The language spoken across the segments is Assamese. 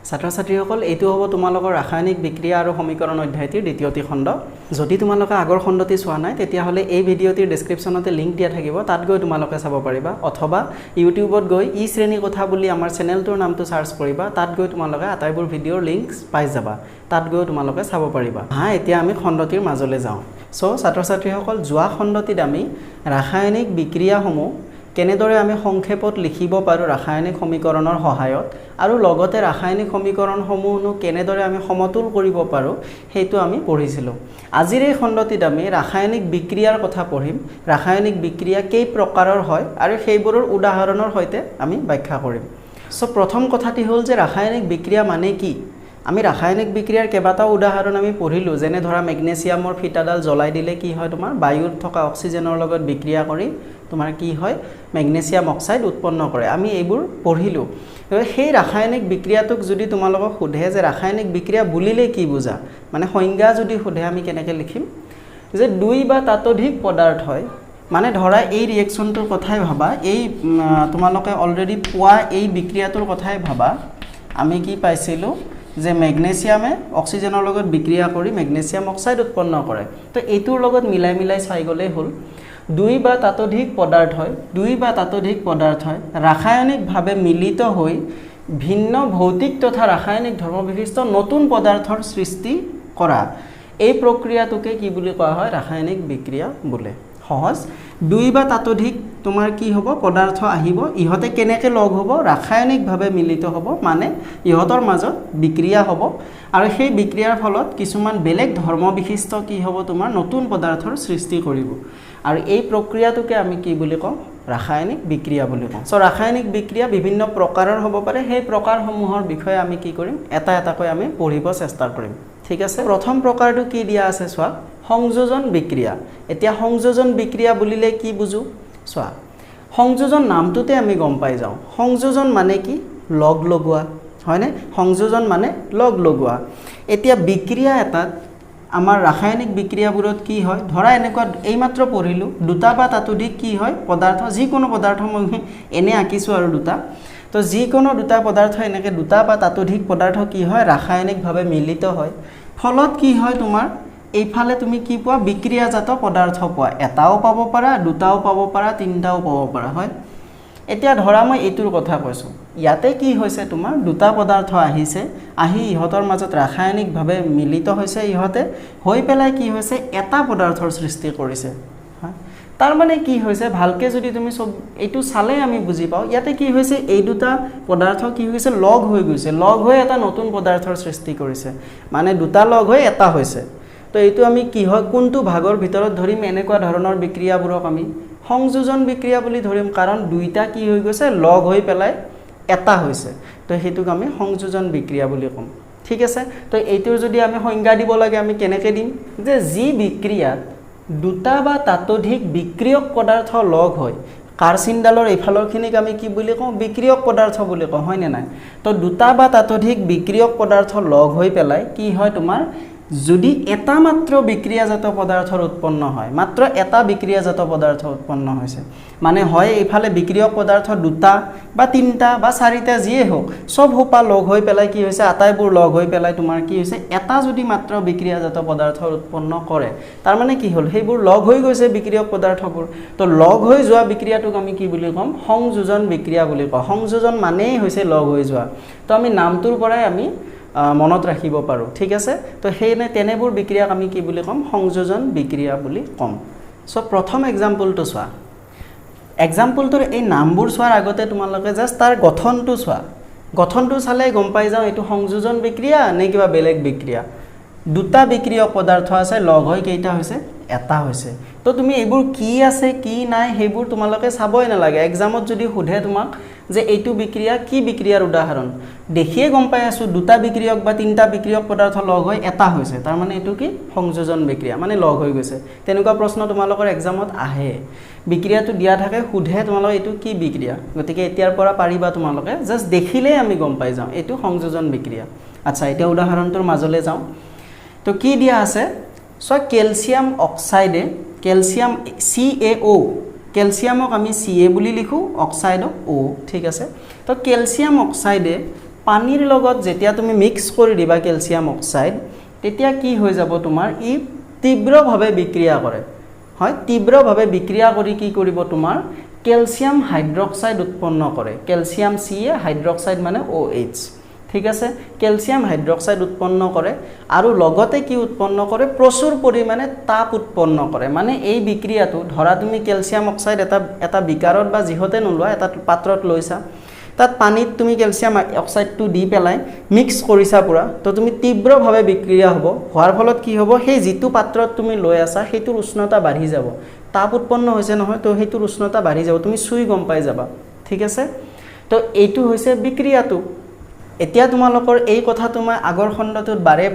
ছাত্ৰ ছাত্ৰীসকল এইটো হ'ব তোমালোকৰ ৰাসায়নিক বিক্ৰিয়া আৰু সমীকৰণ অধ্যায়টিৰ দ্বিতীয়টি খণ্ড যদি তোমালোকে আগৰ খণ্ডটি চোৱা নাই তেতিয়া হলে এই ভিডিঅটিৰ ডেসক্ৰিপচনতে লিংক দিয়া থাকিব তাত গৈ তোমালোকে চাব পাৰিবা অথবা ইউটিউবত গৈ ই শ্ৰেণী কথা বুলি আমাৰ চেনেলটোৰ নামটো সাৰ্চ কৰিবা তাত গৈ তোমালোকে আটাইবোৰ ভিডিঅৰ লিংকস পাই যাবা তাত গৈ তোমালোকে চাব পাৰিবা এতিয়া আমি খণ্ডটিৰ মাজলৈ যাওঁ সো ছাত্ৰ ছাত্ৰীসকল যোৱা খণ্ডটিত আমি ৰাসায়নিক বিক্ৰিয়াসমূহ কেনেদৰে আমি সংক্ষেপত লিখিব পাৰো ৰাসায়নিক সমীকৰণৰ সহায়ত আৰু লগতে ৰাসায়নিক সমীকৰণসমূহনো কেনেদৰে আমি সমতুল কৰিব পাৰো হেতু আমি পঢ়িছিলো আজিৰ এই খণ্ডটিত আমি ৰাসায়নিক বিক্ৰিয়াৰ কথা পঢ়িম ৰাসায়নিক বিক্ৰিয়া কেই প্ৰকাৰৰ হয় আৰু সেইবোৰৰ উদাহৰণৰ সৈতে আমি ব্যাখ্যা কৰিম সো প্ৰথম কথাটি হ'ল যে ৰাসায়নিক বিক্ৰিয়া মানে কি আমি ৰাসায়নিক বিক্ৰিয়াৰ কেইবাটাও উদাহৰণ আমি পঢ়িলো যেনে ধৰা মেগনেছিয়ামৰ ফিটাডাল জ্বলাই দিলে কি হয় তোমাৰ বায়ুত থকা অক্সিজেনৰ লগত বিক্ৰিয়া কৰি তোমাৰ কি হয় মেগনেছিয়াম অক্সাইড উৎপন্ন কৰে আমি এইবোৰ পঢ়িলো সেই ৰাসায়নিক বিক্ৰিয়াটোক যদি তোমালোকক সোধে যে ৰাসায়নিক বিক্ৰিয়া বুলিলে কি বুজা মানে সংজ্ঞা যদি সোধে আমি কেনেকৈ লিখিম যে দুই বা তাতোধিক পদাৰ্থ হয় মানে ধৰা এই ৰিএকচনটোৰ কথাই ভাবা এই তোমালোকে অলৰেডি পোৱা এই বিক্ৰিয়াটোৰ কথাই ভাবা আমি কি পাইছিলো যে মেগনেছিয়ামে অক্সিজেনৰ লগত বিক্ৰিয়া কৰি মেগনেছিয়াম অক্সাইড উৎপন্ন কৰে তো এইটোৰ লগত মিলাই মিলাই চাই গলে হল দুই বা তাতোধিক পদাৰ্থ হয় দুই বা তাতোধিক পদাৰ্থ হয় ৰাসায়নিকভাৱে মিলিত হৈ ভিন্ন ভৌতিক তথা ৰাসায়নিক ধৰ্মবিশিষ্ট নতুন পদাৰ্থৰ সৃষ্টি কৰা এই প্ৰক্ৰিয়াটোকে কি বুলি কোৱা হয় ৰাসায়নিক বিক্ৰিয়া বোলে সহজ দুই বা তাতোধিক তোমাৰ কি হ'ব পদাৰ্থ আহিব ইহতে কেনেকৈ লগ হ'ব ৰাসায়নিকভাৱে মিলিত হ'ব মানে ইহতৰ মাজত বিক্ৰিয়া হ'ব আৰু সেই বিক্ৰিয়াৰ ফলত কিছুমান বেলেগ ধৰ্মবিশিষ্ট কি হ'ব তোমাৰ নতুন পদাৰ্থৰ সৃষ্টি কৰিব আৰু এই প্ৰক্ৰিয়াটোকে আমি কি বুলি কওঁ ৰাসায়নিক বিক্ৰিয়া বুলি কওঁ সো ৰাসায়নিক বিক্ৰিয়া বিভিন্ন প্ৰকাৰৰ হ'ব পাৰে সেই প্ৰকাৰসমূহৰ বিষয়ে আমি কি কৰিম এটা এটাকৈ আমি পঢ়িব চেষ্টা কৰিম ঠিক আছে প্ৰথম প্ৰকাৰটো কি দিয়া আছে চোৱা সংযোজন বিক্ৰিয়া এতিয়া সংযোজন বিক্ৰিয়া বুলিলে কি বুজো চোৱা সংযোজন নামটোতে আমি গম পাই যাওঁ সংযোজন মানে কি লগ লগোৱা হয়নে সংযোজন মানে লগ লগোৱা এতিয়া বিক্ৰিয়া এটাত আমাৰ ৰাসায়নিক বিক্ৰিয়াবোৰত কি হয় ধৰা এনেকুৱা এইমাত্ৰ পঢ়িলো দুটা বা তাতোধিক কি হয় পদাৰ্থ যিকোনো পদাৰ্থ মই এনে আঁকিছো আৰু দুটা তো যিকোনো দুটা পদাৰ্থ এনেকৈ দুটা বা তাতোধিক পদাৰ্থ কি হয় ৰাসায়নিকভাৱে মিলিত হয় ফলত কি হয় তোমাৰ এইফালে তুমি কি পোৱা বিক্ৰিয়াজাত পদাৰ্থ পোৱা এটাও পাব পাৰা দুটাও পাব পাৰা তিনটাও পাব পাৰা হয় এতিয়া ধৰা মই এইটোৰ কথা কৈছো ইয়াতে কি হৈছে তোমাৰ দুটা পদাৰ্থ আহিছে আহি ইহতৰ মাজত ৰাসায়নিকভাৱে মিলিত হৈছে ইহতে হৈ পেলাই কি হৈছে এটা পদাৰ্থৰ সৃষ্টি কৰিছে তাৰ মানে কি হৈছে ভালকে যদি তুমি সব এইটো চালে আমি বুজি পাও ইয়াতে কি হৈছে এই দুটা পদাৰ্থ কি হৈছে লগ হৈ গৈছে লগ হৈ এটা নতুন পদাৰ্থৰ সৃষ্টি কৰিছে মানে দুটা লগ হৈ এটা হৈছে তো এইটো আমি কি হয় কোনটো ভাগৰ ভিতৰত ধৰিম এনেকুৱা ধৰণৰ বিক্ৰিয়াবোৰক আমি সংযোজন বিক্ৰিয়া বুলি ধৰিম কাৰণ দুইটা কি হৈ গৈছে লগ হৈ পেলাই এটা হৈছে তো হেতুক আমি সংযোজন বিক্ৰিয়া বুলি কম ঠিক আছে তো এইটোৰ যদি আমি সংজ্ঞা দিব লাগে আমি কেনেকৈ দিম যে যি বিক্ৰিয়াত দুটা বা তাতোধিক বিক্ৰিয়ক পদাৰ্থ লগ হয় কাৰ্চিনডালৰ এইফালৰখিনিক আমি কি বুলি কওঁ বিক্ৰিয়ক পদাৰ্থ বুলি কওঁ হয় নে নাই তো দুটা বা তাতোধিক বিক্ৰিয়ক পদাৰ্থ লগ হৈ পেলাই কি হয় তোমাৰ যদি এটা মাত্ৰ বিক্ৰিয়াজাত পদাৰ্থৰ উৎপন্ন হয় মাত্ৰ এটা বিক্ৰিয়াজাত পদাৰ্থ উৎপন্ন হৈছে মানে হয় এইফালে বিক্ৰিয়ক পদাৰ্থ দুটা বা তিনটা বা চাৰিটা যিয়ে হোক সব হোপা লগ হৈ পেলাই কি হৈছে আটাইবোৰ লগ হৈ পেলাই তোমাৰ কি হৈছে এটা যদি মাত্ৰ বিক্ৰিয়াজাত পদাৰ্থৰ উৎপন্ন কৰে তাৰ মানে কি হ'ল সেইবোৰ লগ হৈ গৈছে বিক্ৰিয়ক পদাৰ্থবোৰ তো লগ হৈ যোৱা বিক্ৰিয়াটোক আমি কি বুলি কম সংযোজন বিক্ৰিয়া বুলি কওঁ সংযোজন মানেই হৈছে লগ হৈ যোৱা তো আমি নামটোৰ পৰাই আমি মনত ৰাখিব পাৰো ঠিক আছে তো হেনে তেনেবোৰ বিক্ৰিয়াক আমি কি বুলি কম সংযোজন বিক্ৰিয়া বুলি কম সো প্ৰথম এক্সাম্পলটো চোৱা এক্সাম্পলটোৰ এই নামবোৰ চোৱাৰ আগতে তোমালোকে জাস্ট তাৰ গঠনটো চোৱা গঠনটো চালে গম পাই যাও এটো সংযোজন বিক্ৰিয়া নে কিবা বেলেগ বিক্ৰিয়া দুটা বিক্ৰিয়ক পদাৰ্থ আছে লগ হৈ কেইটা হৈছে এটা হৈছে তো তুমি এইবোৰ কি আছে কি নাই হেবোৰ তোমালোকে চাবই নালাগে এক্সামত যদি সোধে তোমাক যে এইটো বিক্ৰিয়া কি বিক্ৰিয়াৰ উদাহৰণ দেখিয়ে গম পাই আছো দুটা বিক্ৰিয়ক বা তিনটা বিক্ৰিয়ক পদাৰ্থ লগ হৈ এটা হৈছে তাৰ মানে এটো কি সংযোজন বিক্ৰিয়া মানে লগ হৈ গৈছে তেনেকুৱা প্ৰশ্ন তোমালোকৰ এক্সামত আহে বিক্ৰিয়াটো দিয়া থাকে সোধে তোমালোক এটো কি বিক্ৰিয়া গতিকে এতিয়াৰ পৰা পাৰিবা তোমালোকে জাস্ট দেখিলে আমি গম পাই যাওঁ এটো সংযোজন বিক্ৰিয়া আচ্ছা এটা উদাহৰণটোৰ মাজলৈ যাওঁ তো কি দিয়া আছে সো ক্যালসিয়াম অক্সাইডে ক্যালসিয়াম CaO ক্যালসিয়ামক আমি Ca বুলি লিখো অক্সাইডক O ঠিক আছে তো ক্যালসিয়াম অক্সাইডে পানীৰ লগত যেতিয়া তুমি মিক্স কৰি দিবা কেলছিয়াম অক্সাইড তেতিয়া কি হৈ যাব তোমাৰ ই তীব্ৰভাৱে বিক্ৰিয়া কৰে হয় তীব্ৰভাৱে বিক্ৰিয়া কৰি কি কৰিব তোমাৰ কেলছিয়াম হাইড্ৰক্সাইড উৎপন্ন কৰে কেলছিয়াম Ca হাইড্ৰক্সাইড মানে OH ঠিক আছে কেলছিয়াম হাইড্ৰক্সাইড উৎপন্ন কৰে আৰু লগতে কি উৎপন্ন কৰে প্ৰচুৰ পৰিমাণে তাপ উৎপন্ন কৰে মানে এই বিক্ৰিয়াটো ধৰা তুমি কেলছিয়াম অক্সাইড এটা বিকাৰত বা যিহতে নোলোৱা এটা পাত্ৰত লৈছা তাত পানীত তুমি কেলছিয়াম অক্সাইডটো দি পেলাই মিক্স কৰিছা পুৰা তো তুমি তীব্ৰভাৱে বিক্ৰিয়া হ'ব হোৱাৰ ফলত কি হ'ব সেই যিটো পাত্ৰত তুমি লৈ আছা সেইটোৰ উষ্ণতা বাঢ়ি যাব তাপ উৎপন্ন হৈছে নহয় তো সেইটোৰ উষ্ণতা বাঢ়ি যাব তুমি চুই গম পাই যাবা ঠিক আছে তো এইটো হৈছে বিক্ৰিয়াটো এতিয়া তোমালোকৰ এই কথাটো মই আগৰ খণ্ডটোত বাৰে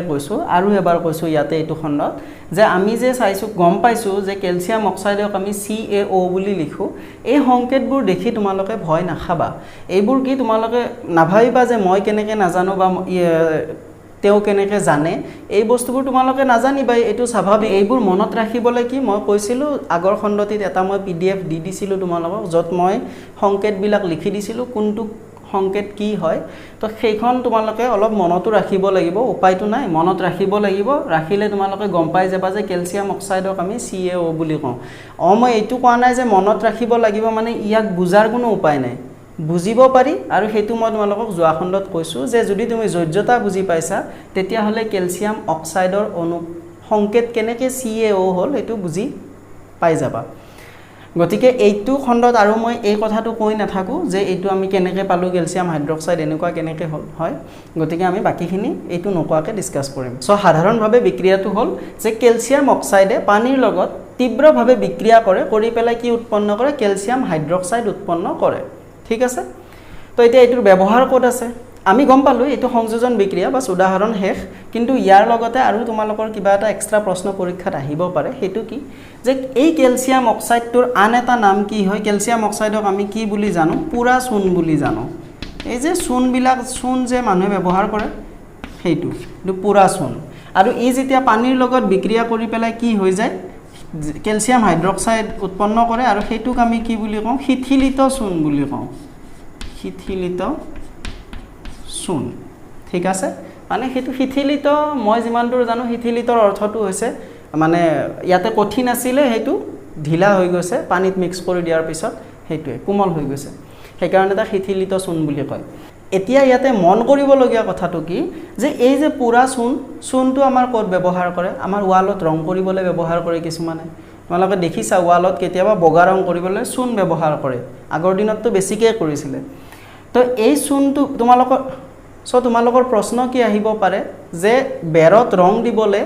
কৈছো আৰু এবাৰ কৈছো ইয়াতে এইটো খণ্ডত যে আমি যে চাইছো গম পাইছো যে কেলছিয়াম অক্সাইডক আমি CaO বুলি লিখো এই সংকেতবোৰ দেখি তোমালোকে ভয় নাখাবা এইবোৰ কি তোমালোকে নাভাবিবা যে মই কেনেকৈ নাজানো বা তেও কেনেকৈ জানে এই বস্তুবোৰ তোমালোকে নাজানিবা এইটো স্বাভাৱিক এইবোৰ মনত ৰাখিবলৈ কি মই কৈছিলো আগৰ খণ্ডটিত এটা মই PDF দি দিছিলো তোমালোকক যত মই সংকেতবিলাক লিখি দিছিলো কোনটো সংকেত কি হয় তো সেইখন তোমালোকে অলপ মনতো ৰাখিব লাগিব উপায়টো নাই মনত ৰাখিব লাগিব ৰাখিলে তোমালোকে গম পাই যাবা যে কেলছিয়াম অক্সাইডক আমি CaO বুলি কওঁ মই এইটো কোৱা নাই যে মনত ৰাখিব লাগিব মানে ইয়াক বুজাৰ কোনো উপায় নাই বুজিব পাৰি আৰু হেতু মই তোমালোকক যোৱা খণ্ডত কৈছো যে যদি তুমি যোজ্যতা বুজি পাইছা তেতিয়া হলে কেলছিয়াম অক্সাইডৰ অনু সংকেত কেনেকৈ CaO হল এটো বুজি পাই যাবা গতিকে এইটো খণ্ডত আৰু মই এই কথাটো কৈ নাথাকো যে এইটো আমি কেনেকৈ পালো কেলছিয়াম হাইড্ৰক্সাইড এনেকুৱা কেনেকৈ হল হয় গতিকে আমি বাকিখিনি এইটো নকোৱাকে ডিসকাস কৰিম সো সাধাৰণভাৱে বিক্ৰিয়াটো হল যে কেলছিয়াম অক্সাইডে পানীৰ লগত তীব্ৰভাৱে বিক্ৰিয়া কৰে কৰি পেলাই কি উৎপন্ন কৰে কেলছিয়াম হাইড্ৰক্সাইড উৎপন্ন কৰে ঠিক আছে তো এতিয়া এইটোৰ ব্যৱহাৰ ক'ত আছে আমি গম পালো এইটো সংযোজন বিক্ৰিয়া বা উদাহৰণ শেষ কিন্তু ইয়াৰ লগতে আৰু তোমালোকৰ কিবা এটা এক্সট্ৰা প্ৰশ্ন পৰীক্ষাত আহিব পাৰে হেতু কি যে এই কেলছিয়াম অক্সাইডটোৰ আন এটা নাম কি হয় কেলছিয়াম অক্সাইডক আমি কি বুলি জানো পুৰা চূণ বুলি জানো এই যে চূণবিলাক চূণ যে মানুহে ব্যৱহাৰ কৰে হেতু পুৰা চূণ আৰু ই যেতিয়া পানীৰ লগত বিক্ৰিয়া কৰি পেলাই কি হৈ যায় কেলছিয়াম হাইড্ৰক্সাইড উৎপন্ন কৰে আৰু হেতুক আমি কি বুলি কওঁ শিথিলিত চূণ বুলি কওঁ শিথিলিত চূণ ঠিক আছে মানে হেতু শিথিলিত মই যিমান দূৰ জানো শিথিলিতৰ অৰ্থটো হৈছে মানে ইয়াতে কঠিন আছিল হেতু ঢিলা হৈ গৈছে পানীত মিক্স কৰি দিয়াৰ পিছত হেতুৱে কোমল হৈ গৈছে সেইকাৰণে এটা শিথিলিত চূণ বুলি কয় এতিয়া ইয়াতে মন কৰিবলগীয়া কথাটো কি যে এই যে পুৰা চূণটো আমাৰ ক'ত ব্যৱহাৰ কৰে আমাৰ ৱালত ৰং কৰিবলৈ ব্যৱহাৰ কৰে কিছুমানে তোমালোকে দেখিছা ৱালত কেতিয়াবা বগা ৰং কৰিবলৈ চূণ ব্যৱহাৰ কৰে আগৰ দিনততো বেছিকৈ কৰিছিলে তো এই চূণটো তোমালোকৰ প্ৰশ্ন কি আহিব পাৰে যে বেৰত ৰং দিবলৈ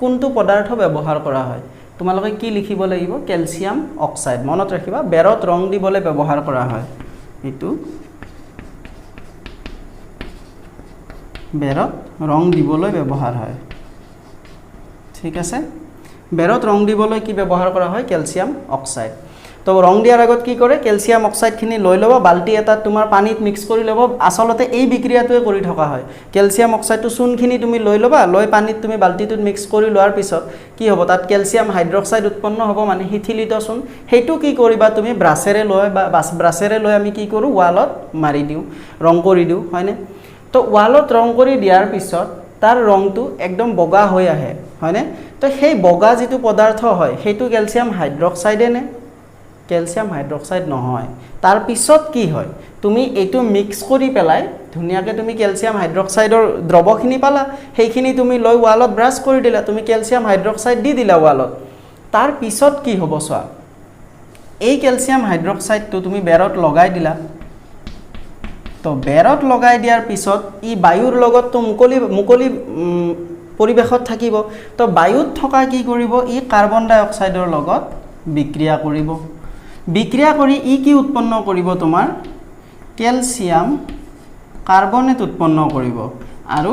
কোনটো পদাৰ্থ ব্যৱহাৰ কৰা হয় তোমালোকে কি লিখিব লাগিব কেলছিয়াম অক্সাইড মনত ৰাখিবা বেৰত ৰং দিবলৈ ব্যৱহাৰ কৰা হয় এটো বেৰত ৰং দিবলৈ ব্যৱহাৰ হয় ঠিক আছে বেৰত ৰং দিবলৈ কি ব্যৱহাৰ কৰা হয় কেলছিয়াম অক্সাইড তো ৰং দিয়াৰ আগত কি কৰে কেলছিয়াম অক্সাইডখিনি লৈ লব বালটি এটা তোমাৰ পানীত মিক্স কৰি লব আসলতে এই বিক্ৰিয়াটোৱে কৰি থকা হয় কেলছিয়াম অক্সাইডটো চূণখিনি তুমি লৈ লবা লৈ পানীত তুমি বালটিটোত মিক্স কৰি লোৱাৰ পিছত কি হ'ব তাত কেলছিয়াম হাইড্ৰক্সাইড উৎপন্ন হ'ব মানে শিথিলিত চূণ হেতু কি কৰিবা তুমি ব্ৰাছেৰে লৈ বা ব্ৰাছেৰে লৈ আমি কি কৰো ৱালত মাৰি দিও ৰং কৰি দিও হয়নে তো ৱালত ৰং কৰি দিয়াৰ পিছত তাৰ ৰংটো একদম বগা হৈ আহে হয়নে তো সেই বগা যিটো পদাৰ্থ হয় হেতু কেলছিয়াম হাইড্ৰক্সাইডে নে কেলছিয়াম হাইড্ৰক্সাইড নহয় তাৰ পিছত কি হয় তুমি এটো মিক্স কৰি পেলাই ধুনিয়াকে তুমি কেলছিয়াম হাইড্ৰক্সাইডৰ দ্ৰৱখিনি পালা সেইখিনি তুমি লৈ ৱালত ব্ৰাছ কৰি দিলা তুমি কেলছিয়াম হাইড্ৰক্সাইড দি দিলা ৱালত তাৰ পিছত কি হ'ব সোৱা এই কেলছিয়াম হাইড্ৰক্সাইডটো তুমি বেৰত লগাই দিলা তো বেৰত লগাই দিয়াৰ পিছত ই বায়ুৰ লগত তো মুকলি পৰিবেশত থাকিব তো বায়ুত থকা কি কৰিব ই কাৰ্বন ডাই অক্সাইডৰ লগত বিক্ৰিয়া কৰিব বিক্ৰিয়া কৰি ই কি উৎপন্ন কৰিব তোমাৰ কেলছিয়াম কাৰ্বনেট উৎপন্ন কৰিব আৰু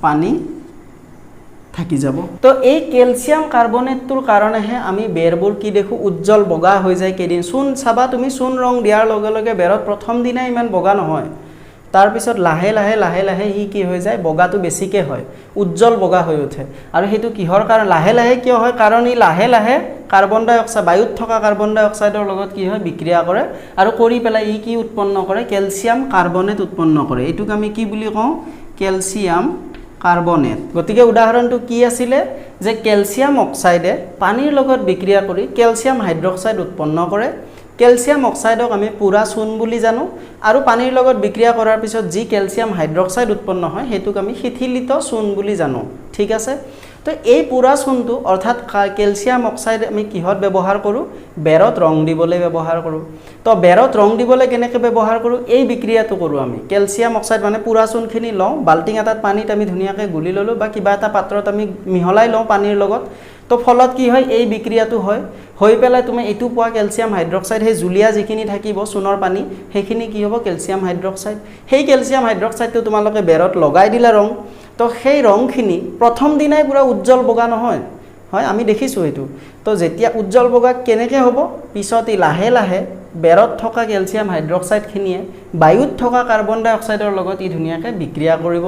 পানী থাকি যাব তো এই কেলছিয়াম কাৰ্বনেটৰ কাৰণেহে আমি বেৰবোৰ কি দেখো উজ্জ্বল বগা হৈ যায় কেদিন চূণ চাবা তুমি চূণ ৰং দিয়াৰ লগে লগে বেৰত প্ৰথম দিনা ইমান বগা নহয় তাৰ পিছত লাহে লাহে লাহে লাহে ই কি হৈ যায় বগাটো বেছিকৈ হয় উজ্জ্বল বগা হৈ উঠে আৰু সেইটো কিহৰ কাৰণ লাহে লাহে কিয় হয় কাৰণ ই লাহে লাহে কাৰ্বন ডাই অক্সাইড বায়ুত থকা কাৰ্বন ডাই অক্সাইডৰ লগত কি হয় বিক্ৰিয়া কৰে আৰু কৰি পেলাই ই কি উৎপন্ন কৰে কেলছিয়াম কাৰ্বনেট উৎপন্ন কৰে এইটোক আমি কি বুলি কওঁ কেলছিয়াম কাৰ্বনেট গতিকে উদাহৰণটো কি আছিলে যে কেলছিয়াম অক্সাইডে পানীৰ লগত বিক্ৰিয়া কৰি কেলছিয়াম হাইড্ৰক্সাইড উৎপন্ন কৰে কেলছিয়াম অক্সাইডক আমি পুৰা চূন বুলি জানো আৰু পানীৰ লগত বিক্ৰিয়া কৰাৰ পিছত যি কেলছিয়াম হাইড্ৰক্সাইড উৎপন্ন হয় হেতুক আমি শিথিলিত চূন বুলি জানো ঠিক আছে তো এই পুৰা চূনটো অৰ্থাৎ কেলছিয়াম অক্সাইড আমি কিহত ব্যৱহাৰ কৰোঁ বেৰত ৰং দিবলৈ ব্যৱহাৰ কৰোঁ তো বেৰত ৰং দিবলৈ কেনেকৈ ব্যৱহাৰ কৰোঁ এই বিক্ৰিয়াটো কৰোঁ আমি কেলছিয়াম অক্সাইড মানে পুৰা চূনখিনি লওঁ বাল্টিং এটাত পানীত আমি ধুনীয়াকৈ গুলি ল'লোঁ বা কিবা এটা পাত্ৰত আমি মিহলাই লওঁ পানীৰ লগত তো ফলত কি হয় এই বিক্ৰিয়াটো হয় হৈ পেলাই তুমি এইটো পোৱা কেলছিয়াম হাইড্ৰক্সাইড সেই জুলীয়া যিখিনি থাকিব চূনৰ পানী সেইখিনি কি হ'ব কেলছিয়াম হাইড্ৰক্সাইড সেই কেলছিয়াম হাইড্ৰক্সাইডটো তোমালোকে বেৰত লগাই দিলা ৰং তো সেই ৰংখিনি প্ৰথম দিনাই পুৰা উজ্জ্বল বগা নহয় হয় আমি দেখিছোঁ এইটো তো যেতিয়া উজ্জ্বল বগা কেনেকৈ হ'ব পিছত ই লাহে লাহে বেৰত থকা কেলছিয়াম হাইড্ৰক্সাইডখিনিয়ে বায়ুত থকা কাৰ্বন ডাই অক্সাইডৰ লগত ই ধুনীয়াকৈ বিক্ৰিয়া কৰিব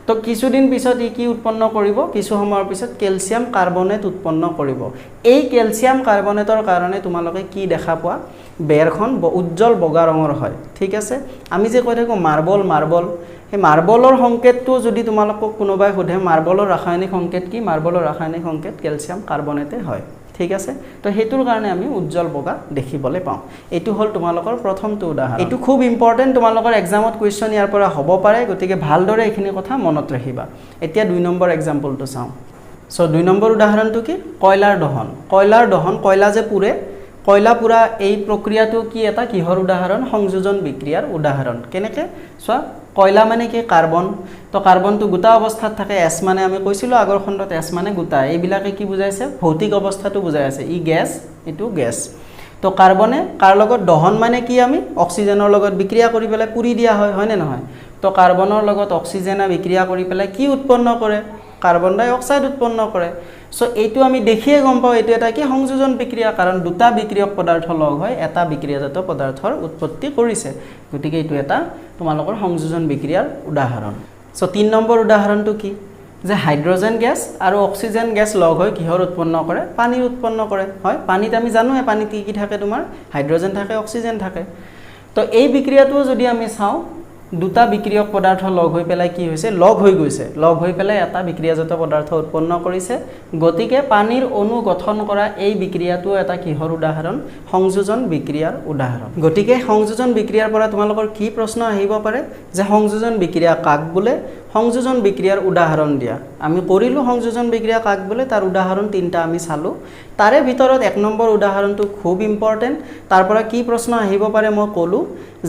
তো কিছুদিন পিছত ই কি উৎপন্ন কৰিব কিছু সময়ৰ পিছত কেলছিয়াম কাৰ্বনেট উৎপন্ন কৰিব এই কেলছিয়াম কাৰ্বনেটৰ কাৰণে তোমালোকে কি দেখা পোৱা বেৰখন উজ্জ্বল বগা ৰঙৰ হয় ঠিক আছে আমি যে কৈ থাকোঁ মাৰ্বল সেই মাৰ্বলৰ সংকেতটো যদি তোমালোকক কোনোবাই সোধে মাৰ্বলৰ ৰাসায়নিক সংকেত কি মাৰ্বলৰ ৰাসায়নিক সংকেত কেলছিয়াম কাৰ্বনেটে হয় ঠিক আছে তো হেতুৰ কাৰণে আমি উজ্জ্বল বগা দেখিবলৈ পাওঁ এইটো হ'ল তোমালোকৰ প্ৰথমটো উদাহৰণ এইটো খুব ইম্পৰ্টেন্ট তোমালোকৰ এক্সামত কোৱেশ্চন ইয়াৰ পৰা হ'ব পাৰে গতিকে ভালদৰে এইখিনি কথা মনত ৰাখিবা এতিয়া 2 নম্বৰ এক্সাম্পলটো চাওঁ সো 2 নম্বৰ উদাহৰণটো কি কয়লাৰ দহন কয়লা যে পুৰে কয়লা পুৰা এই প্ৰক্ৰিয়াটো কি এটা কিহৰ উদাহৰণ সংযোজন বিক্ৰিয়াৰ উদাহৰণ কেনেকৈ চোৱা কয়লা মানে কি কাৰ্বন তো কাৰ্বনটো গোটা অৱস্থাত থাকে এছ মানে আমি কৈছিলোঁ আগৰ খণ্ডত এছ মানে গোটা এইবিলাকে কি বুজাইছে ভৌতিক অৱস্থাটো বুজাই আছে ই গেছ এইটো গেছ তো কাৰ্বনে কাৰ লগত দহন মানে কি আমি অক্সিজেনৰ লগত বিক্ৰিয়া কৰি পেলাই পুৰি দিয়া হয় নে নহয় তো কাৰ্বনৰ লগত অক্সিজেনে বিক্ৰিয়া কৰি পেলাই কি উৎপন্ন কৰে কাৰ্বন ডাই অক্সাইড উৎপন্ন কৰে সো এইটো আমি দেখিয়ে গম পাওঁ এইটো এটা কি সংযোজন বিক্ৰিয়া কাৰণ দুটা বিক্ৰিয়ক পদাৰ্থ লগ হয় এটা বিক্ৰিয়াজাত পদাৰ্থৰ উৎপত্তি কৰিছে গতিকে এইটো এটা তোমালোকৰ সংযোজন বিক্ৰিয়াৰ উদাহৰণ সো 3 নম্বৰ উদাহৰণটো কি যে হাইড্ৰোজেন গেছ আৰু অক্সিজেন গেছ লগ হৈ কিহৰ উৎপন্ন কৰে পানীৰ উৎপন্ন কৰে হয় পানীত আমি জানোৱে পানীত কি থাকে তোমাৰ হাইড্ৰোজেন থাকে অক্সিজেন থাকে তো এই বিক্ৰিয়াটো যদি আমি চাওঁ দুটা বিক্ৰিয়ক পদাৰ্থ লগ হৈ পেলাই কি হৈছে লগ হৈ পেলাই এটা বিক্ৰিয়াজাত পদাৰ্থ উৎপন্ন কৰিছে গতিকে পানীৰ অণু গঠন কৰা এই বিক্ৰিয়াটো এটা কিহৰ উদাহৰণ সংযোজন বিক্ৰিয়াৰ উদাহৰণ গতিকে সংযোজন বিক্ৰিয়াৰ পৰা তোমালোকৰ কি প্ৰশ্ন আহিব পাৰে যে সংযোজন বিক্ৰিয়া কাক বোলে সংযোজন বিক্ৰিয়াৰ উদাহৰণ দিয়া আমি কৰিলোঁ সংযোজন বিক্ৰিয়া কাক বোলে তাৰ উদাহৰণ 3টা আমি চালোঁ তাৰে ভিতৰত 1 নম্বৰ উদাহৰণটো খুব ইম্পৰ্টেন্ট তাৰ পৰা কি প্ৰশ্ন আহিব পাৰে মই ক'লোঁ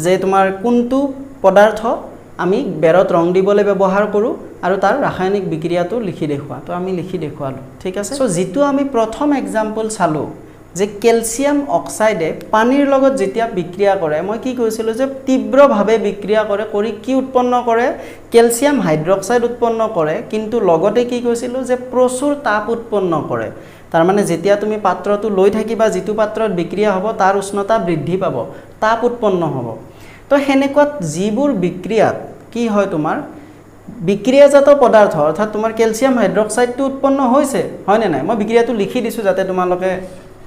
যে তোমাৰ কোনটো পদাৰ্থ আমি বেৰত ৰং দিবলৈ ব্যৱহাৰ কৰোঁ আৰু তাৰ ৰাসায়নিক বিক্ৰিয়াটো লিখি দেখুৱা তো আমি লিখি দেখুৱালোঁ ঠিক আছে সো যেটো আমি প্ৰথম এক্সাম্পল চালোঁ যে কেলছিয়াম অক্সাইডে পানীৰ লগত যেতিয়া বিক্ৰিয়া কৰে মই কি কৈছিলোঁ যে তীব্ৰভাৱে বিক্ৰিয়া কৰে কৰি কি উৎপন্ন কৰে কেলছিয়াম হাইড্ৰক্সাইড উৎপন্ন কৰে কিন্তু লগতে কি কৈছিলোঁ যে প্ৰচুৰ তাপ উৎপন্ন কৰে তাৰ মানে যেতিয়া তুমি পাত্ৰটো লৈ থাকিবা যিটো পাত্ৰত বিক্ৰিয়া হ'ব তাৰ উষ্ণতা বৃদ্ধি পাব তাপ উৎপন্ন হ'ব তো হেনেকুৱাত যিবোৰ বিক্ৰিয়াত কি হয় তোমাৰ বিক্ৰিয়াজাত পদাৰ্থ অৰ্থাৎ তোমাৰ কেলছিয়াম হাইড্ৰক্সাইডটো উৎপন্ন হৈছে হয় নে নাই মই বিক্ৰিয়াটো লিখি দিছোঁ যাতে তোমালোকে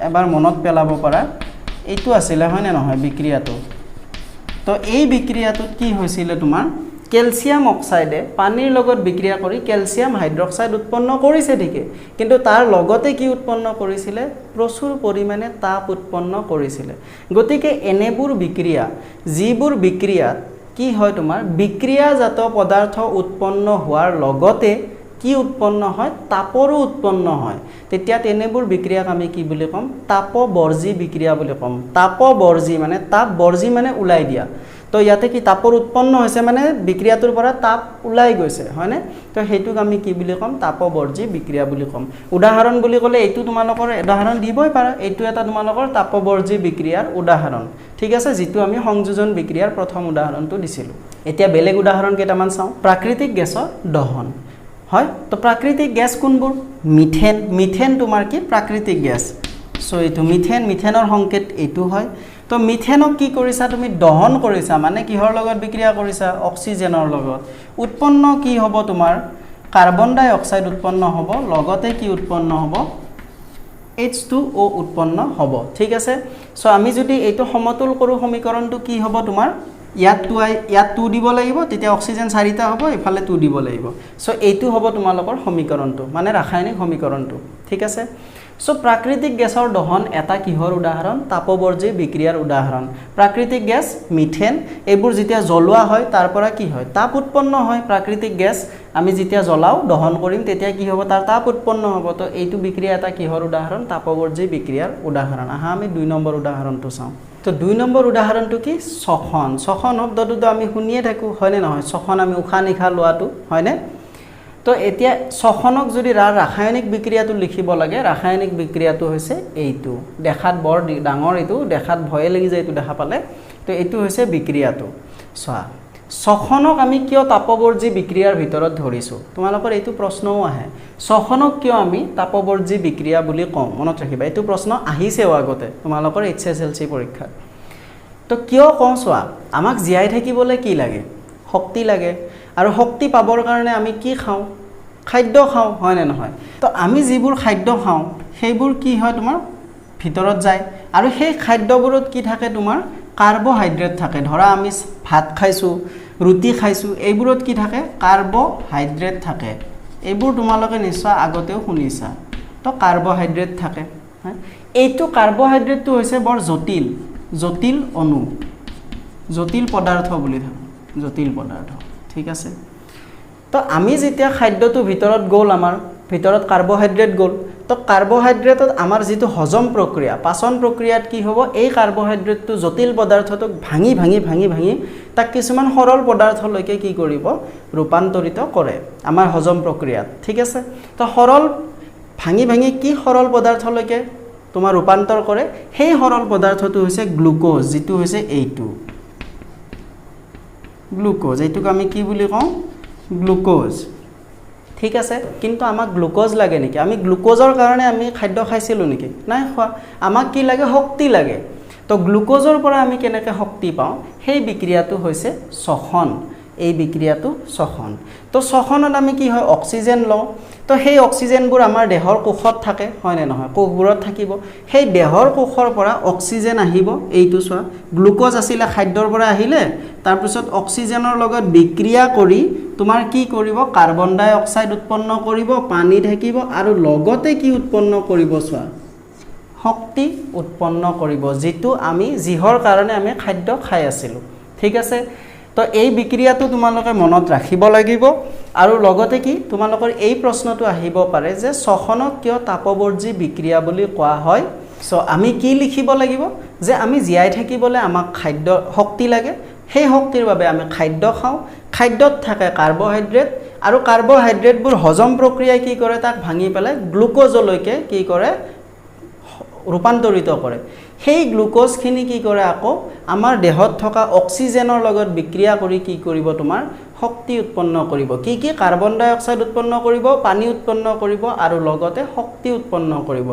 এবাৰ মনত পেলাব পাৰা এইটো আছিল হয় নে নহয় বিক্ৰিয়াটো তো এই বিক্ৰিয়াটোত কি হৈছিল তোমাৰ কেলছিয়াম অক্সাইডে পানীৰ লগত বিক্ৰিয়া কৰি কেলছিয়াম হাইড্ৰক্সাইড উৎপন্ন কৰিছে ঠিকে কিন্তু তাৰ লগতে কি উৎপন্ন কৰিছিলে প্ৰচুৰ পৰিমাণে তাপ উৎপন্ন কৰিছিলে গতিকে এনেবোৰ বিক্ৰিয়া যিবোৰ বিক্ৰিয়াত কি হয় তোমাৰ বিক্ৰিয়াজাত পদাৰ্থ উৎপন্ন হোৱাৰ লগতে কি উৎপন্ন হয় তাপৰো উৎপন্ন হয় তেতিয়া তেনেবোৰ বিক্ৰিয়াক আমি কি বুলি ক'ম তাপবৰ্জী বিক্ৰিয়া বুলি ক'ম তাপবৰ্জী মানে তাপবৰ্জী মানে উলাই দিয়া তো ইয়াতে কি তাপৰ উৎপন্ন হৈছে মানে বিক্ৰিয়াটোৰ পৰা তাপ উলাই গৈছে হয়নে তো হেতুক আমি কি বুলি ক'ম তাপবৰ্জী বিক্ৰিয়া বুলি ক'ম উদাহৰণ বুলি ক'লে এইটো তোমালোকৰ উদাহৰণ দিবই পাৰা এইটো এটা তোমালোকৰ তাপবৰ্জী বিক্ৰিয়াৰ উদাহৰণ ঠিক আছে যেটো আমি সংযোজন বিক্ৰিয়াৰ প্ৰথম উদাহৰণটো দিছিলোঁ এতিয়া বেলেগ উদাহৰণ কেইটামান চাওঁ প্ৰাকৃতিক গেছৰ দহন হয় তো প্ৰাকৃতিক গ্যাস কোনবোৰ মিথেন তোমাৰ কি প্ৰাকৃতিক গ্যাস সো এইটো মিথেনৰ সংকেত এইটো হয় তো মিথেনক কি কৰিছা তুমি দহন কৰিছা মানে কিহৰ লগত বিক্ৰিয়া কৰিছা অক্সিজেনৰ লগত উৎপন্ন কি হ'ব তোমাৰ কাৰ্বন ডাই অক্সাইড উৎপন্ন হ'ব লগতে কি উৎপন্ন হ'ব H2O উৎপন্ন হ'ব ঠিক আছে সো আমি যদি এইটো সমতুল কৰো সমীকৰণটো কি হ'ব তোমাৰ ইয়াত 2 দিব লাগিব তেতিয়া অক্সিজেন 4টা হ'ব ইফালে 2 দিব লাগিব সো এইটো হ'ব তোমালোকৰ সমীকৰণটো মানে ৰাসায়নিক সমীকৰণটো ঠিক আছে সো প্ৰাকৃতিক গেছৰ দহন এটা কিহৰ উদাহৰণ তাপবৰ্জী বিক্ৰিয়াৰ উদাহৰণ প্ৰাকৃতিক গেছ মিথেন এইবোৰ যেতিয়া জ্বলোৱা হয় তাৰ পৰা কি হয় তাপ উৎপন্ন হয় প্ৰাকৃতিক গেছ আমি যেতিয়া জ্বলাও দহন কৰিম তেতিয়া কি হ'ব তাৰ তাপ উৎপন্ন হ'ব তো এইটো বিক্ৰিয়া এটা কিহৰ উদাহৰণ তাপবৰ্জী বিক্ৰিয়াৰ উদাহৰণ আহা আমি 2 নম্বৰ উদাহৰণটো চাওঁ তো 2 নম্বৰ উদাহৰণটো কি শোষণ শব্দটো আমি শুনিয়ে থাকো হয়নে নহয় শোষণ আমি উশাহ নিশাহ লোৱাটো হয়নে তো এতিয়া শোষণক যদি ৰাসায়নিক বিক্ৰিয়াটো লিখিব লাগে ৰাসায়নিক বিক্ৰিয়াটো হৈছে এইটো দেখাত বৰ ডাঙৰ এইটো দেখাত ভয় লাগি যায় এইটো দেখা পালে তো এইটো হৈছে বিক্ৰিয়াটো চোৱা শোষণক আমি কিয় তাপবৰ্জী বিক্ৰিয়াৰ ভিতৰত ধৰিছো তোমালোকৰ এইটো প্ৰশ্নও আহে শোষণক কিয় আমি তাপবৰ্জী বিক্ৰিয়া বুলি কওঁ মনত ৰাখিবা এইটো প্ৰশ্ন আহিছেও আগতে তোমালোকৰ HSLC পৰীক্ষাত তো কিয় কওঁ চোৱা আমাক জীয়াই থাকিবলৈ কি লাগে শক্তি লাগে আৰু শক্তি পাবৰ কাৰণে আমি কি খাওঁ খাদ্য খাওঁ হয় নে নহয় তো আমি যিবোৰ খাদ্য খাওঁ সেইবোৰ কি হয় তোমাৰ ভিতৰত যায় আৰু সেই খাদ্যবোৰত কি থাকে তোমাৰ কাৰ্বোহাইড্ৰেট থাকে ধৰা আমি ভাত খাইছো ৰুটি খাইছো এইবোৰত কি থাকে কাৰ্বোহাইড্ৰেট থাকে এইবোৰ তোমালোকে নিশ্চয় আগতেও শুনিছা তো কাৰ্বোহাইড্ৰেট থাকে এইটো কাৰ্বোহাইড্ৰেটটো হৈছে বৰ জটিল অণু জটিল পদাৰ্থ বুলি ধৰ জটিল পদাৰ্থ ঠিক আছে তো আমি যেতিয়া খাদ্যটো ভিতৰত গ'ল আমাৰ ভিতৰত কাৰ্বোহাইড্ৰেট গ'ল তো কাৰ্বোহাইড্ৰেটত আমাৰ যিটো হজম প্ৰক্ৰিয়া পাচন প্ৰক্ৰিয়াত কি হ'ব এই কাৰ্বোহাইড্ৰেটটো জটিল পদাৰ্থটোক ভাঙি তাক কিছুমান সৰল পদাৰ্থলৈকে কি কৰিব ৰূপান্তৰিত কৰে আমাৰ হজম প্ৰক্ৰিয়াত ঠিক আছে তো সৰল ভাঙি কি সৰল পদাৰ্থলৈকে তোমাৰ ৰূপান্তৰ কৰে সেই সৰল পদাৰ্থটো হৈছে গ্লুকোজ যিটো হৈছে এইটো গ্লুকোজ এইটোক আমি কি বুলি কওঁ গ্লুকোজ ঠিক আছে কিন্তু আমাক গ্লুকোজ লাগে নেকি আমি গ্লুকোজৰ কাৰণে আমি খাদ্য খাইছিলো নেকি নাই খোৱা আমাক কি লাগে শক্তি লাগে তো গ্লুকোজৰ পৰা আমি কেনেকৈ শক্তি পাওঁ সেই বিক্ৰিয়াটো হৈছে শোষণ এই বিক্ৰিয়াটো শোষণ তো শোষণত আমি কি হয় অক্সিজেন লওঁ তো সেই অক্সিজেনবোৰ আমাৰ দেহৰ কোষত থাকে হয় নে নহয় কোষবোৰত থাকিব সেই দেহৰ কোষৰ পৰা অক্সিজেন আহিব এইটো চোৱা গ্লুকোজ আছিল খাদ্যৰ পৰা আহিলে তাৰ পিছত অক্সিজেনৰ লগত বিক্ৰিয়া কৰি তোমাৰ কি কৰিব কাৰ্বন ডাই অক্সাইড উৎপন্ন কৰিব পানী থাকিব আৰু লগতে কি উৎপন্ন কৰিব চোৱা শক্তি উৎপন্ন কৰিব যেটো আমি জিহৰ কাৰণে আমি খাদ্য খাই আছিলো ঠিক আছে তো এই বিক্ৰিয়াটো তোমালোকে মনত ৰাখিব লাগিব আৰু লগতে কি তোমালোকৰ এই প্ৰশ্নটো আহিব পাৰে যে শোষণক কিয় তাপবৰ্জী বিক্ৰিয়া বুলি কোৱা হয় সো আমি কি লিখিব লাগিব যে আমি জীয়াই থাকিবলৈ আমাক খাদ্য শক্তি লাগে সেই শক্তিৰ বাবে আমি খাদ্য খাওঁ খাদ্যত থাকে কাৰ্বোহাইড্ৰেট আৰু কাৰ্বোহাইড্ৰেটবোৰ হজম প্ৰক্ৰিয়াই কি কৰে তাক ভাঙি পেলাই গ্লুকোজলৈকে কি কৰে ৰূপান্তৰিত কৰে সেই গ্লুকোজখিনি কি কৰে আকৌ আমাৰ দেহত থকা অক্সিজেনৰ লগত বিক্ৰিয়া কৰি কি কৰিব তোমাৰ শক্তি উৎপন্ন কৰিব কি কাৰ্বন ডাই অক্সাইড উৎপন্ন কৰিব পানী উৎপন্ন কৰিব আৰু লগতে শক্তি উৎপন্ন কৰিব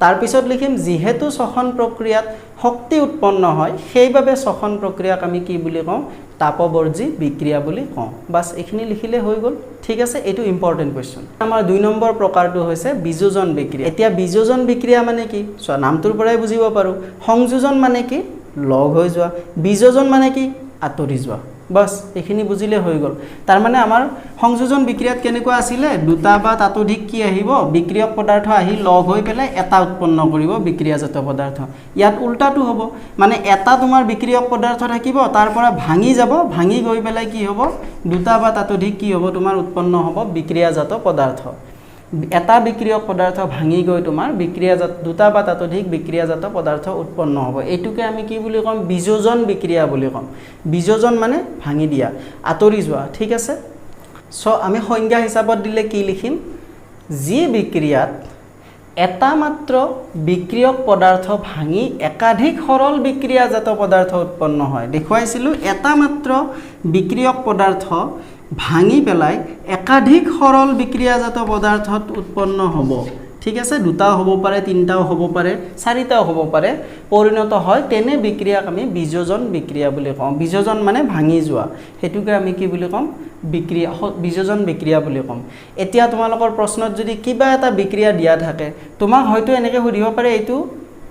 তাৰ পিছত লিখিম যিহেতু শোষণ প্ৰক্ৰিয়াত শক্তি উৎপন্ন হয় সেইভাবে শোষণ প্ৰক্ৰিয়াক আমি কি বুলি কওঁ তাপবৰ্জী বিক্ৰিয়া বুলি কওঁ বাস এখিনি লিখিলে হৈ গ'ল ঠিক আছে এটো ইম্পৰ্টেন্ট কোৱেশ্চন আমাৰ 2 নম্বৰ প্ৰকাৰটো হৈছে বিযোজন বিক্ৰিয়া এতিয়া বিযোজন বিক্ৰিয়া মানে কি সো নামটোৰ পৰাই বুজিব পাৰো সংযোজন মানে কি লগ হৈ যোৱা বিযোজন মানে কি আতৰি যোৱা বাস এখিনি বুজিলে হৈ গ'ল তাৰ মানে আমাৰ সংযোজন বিক্ৰিয়াত কেনেকুৱা আছিল দুটা বা তাতোধিক কি আহিব বিক্ৰিয়ক পদাৰ্থ আহি লগ হৈ পেলাই এটা উৎপন্ন কৰিব বিক্ৰিয়াজাত পদাৰ্থ ইয়াত উল্টাটো হ'ব মানে এটা তোমাৰ বিক্ৰিয়ক পদাৰ্থ থাকিব তাৰ পৰা ভাঙি যাব ভাঙি গৈ পেলাই কি হ'ব দুটা বা তাতোধিক কি হ'ব তোমাৰ উৎপন্ন হ'ব বিক্ৰিয়াজাত পদাৰ্থ এটা বিক্ৰিয়ক পদাৰ্থ ভাঙি গৈ তোমাৰ বিক্ৰিয়াজাত দুটা বা তাতোধিক বিক্ৰিয়াজাত পদাৰ্থ উৎপন্ন হ'ব এটুকে আমি কি বুলি কম বিযোজন বিক্ৰিয়া বুলি কম বিযোজন মানে ভাঙি দিয়া আতৰি যোৱা ঠিক আছে সো আমি সংজ্ঞা হিচাপত দিলে কি লিখিম যি বিক্ৰিয়াত এটা মাত্ৰ বিক্ৰিয়ক পদাৰ্থ ভাঙি একাধিক সৰল বিক্ৰিয়াজাত পদাৰ্থ উৎপন্ন হয় দেখুৱাইছিলো এটা মাত্ৰ বিক্ৰিয়ক পদাৰ্থ ভাঙি পেলাই একাধিক সৰল বিক্ৰিয়াজাত পদাৰ্থত উৎপন্ন হ'ব ঠিক আছে দুটাও হ'ব পাৰে তিনিটাও হ'ব পাৰে চাৰিটাও হ'ব পাৰে পৰিণত হয় তেনে বিক্ৰিয়াক আমি বিযোজন বিক্ৰিয়া বুলি কওঁ বিযোজন মানে ভাঙি যোৱা হেতুকে আমি কি বুলি কম বিক্ৰিয়া বিযোজন বিক্ৰিয়া বুলি কম এতিয়া তোমালোকৰ প্ৰশ্নত যদি কিবা এটা বিক্ৰিয়া দিয়া থাকে তোমাক হয়তো এনেকৈ সুধিব পাৰে এইটো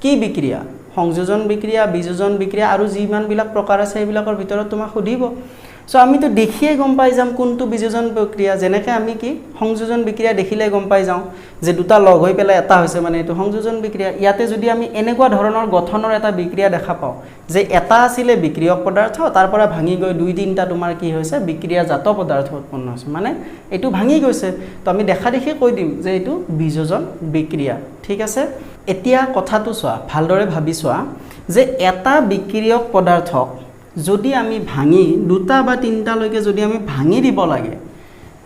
কি বিক্ৰিয়া সংযোজন বিক্ৰিয়া বিযোজন বিক্ৰিয়া আৰু যিমানবিলাক প্ৰকাৰ আছে সেইবিলাকৰ ভিতৰত তোমাক সুধিব সো আমি তো দেখিয়ে গম পাই যাম কোনটো বিযোজন প্ৰক্ৰিয়া যেনেকৈ আমি কি সংযোজন বিক্ৰিয়া দেখিলে গম পাই যাওঁ যে দুটা লগ হৈ পেলাই এটা হৈছে মানে এইটো সংযোজন বিক্ৰিয়া ইয়াতে যদি আমি এনেকুৱা ধৰণৰ গঠনৰ এটা বিক্ৰিয়া দেখা পাওঁ যে এটা আছিলে বিক্ৰিয়ক পদাৰ্থ তাৰ পৰা ভাঙি গৈ দুই তিনিটা তোমাৰ কি হৈছে বিক্ৰিয়াজাত পদাৰ্থ উৎপন্ন হৈছে মানে এইটো ভাঙি গৈছে তো আমি দেখা দেখি কৈ দিম যে এইটো বিযোজন বিক্ৰিয়া ঠিক আছে এতিয়া কথাটো চোৱা ভালদৰে ভাবি চোৱা যে এটা বিক্ৰিয়ক পদাৰ্থক যদি আমি ভাঙি দুটা বা তিনটা লৈকে যদি আমি ভাঙি দিব লাগে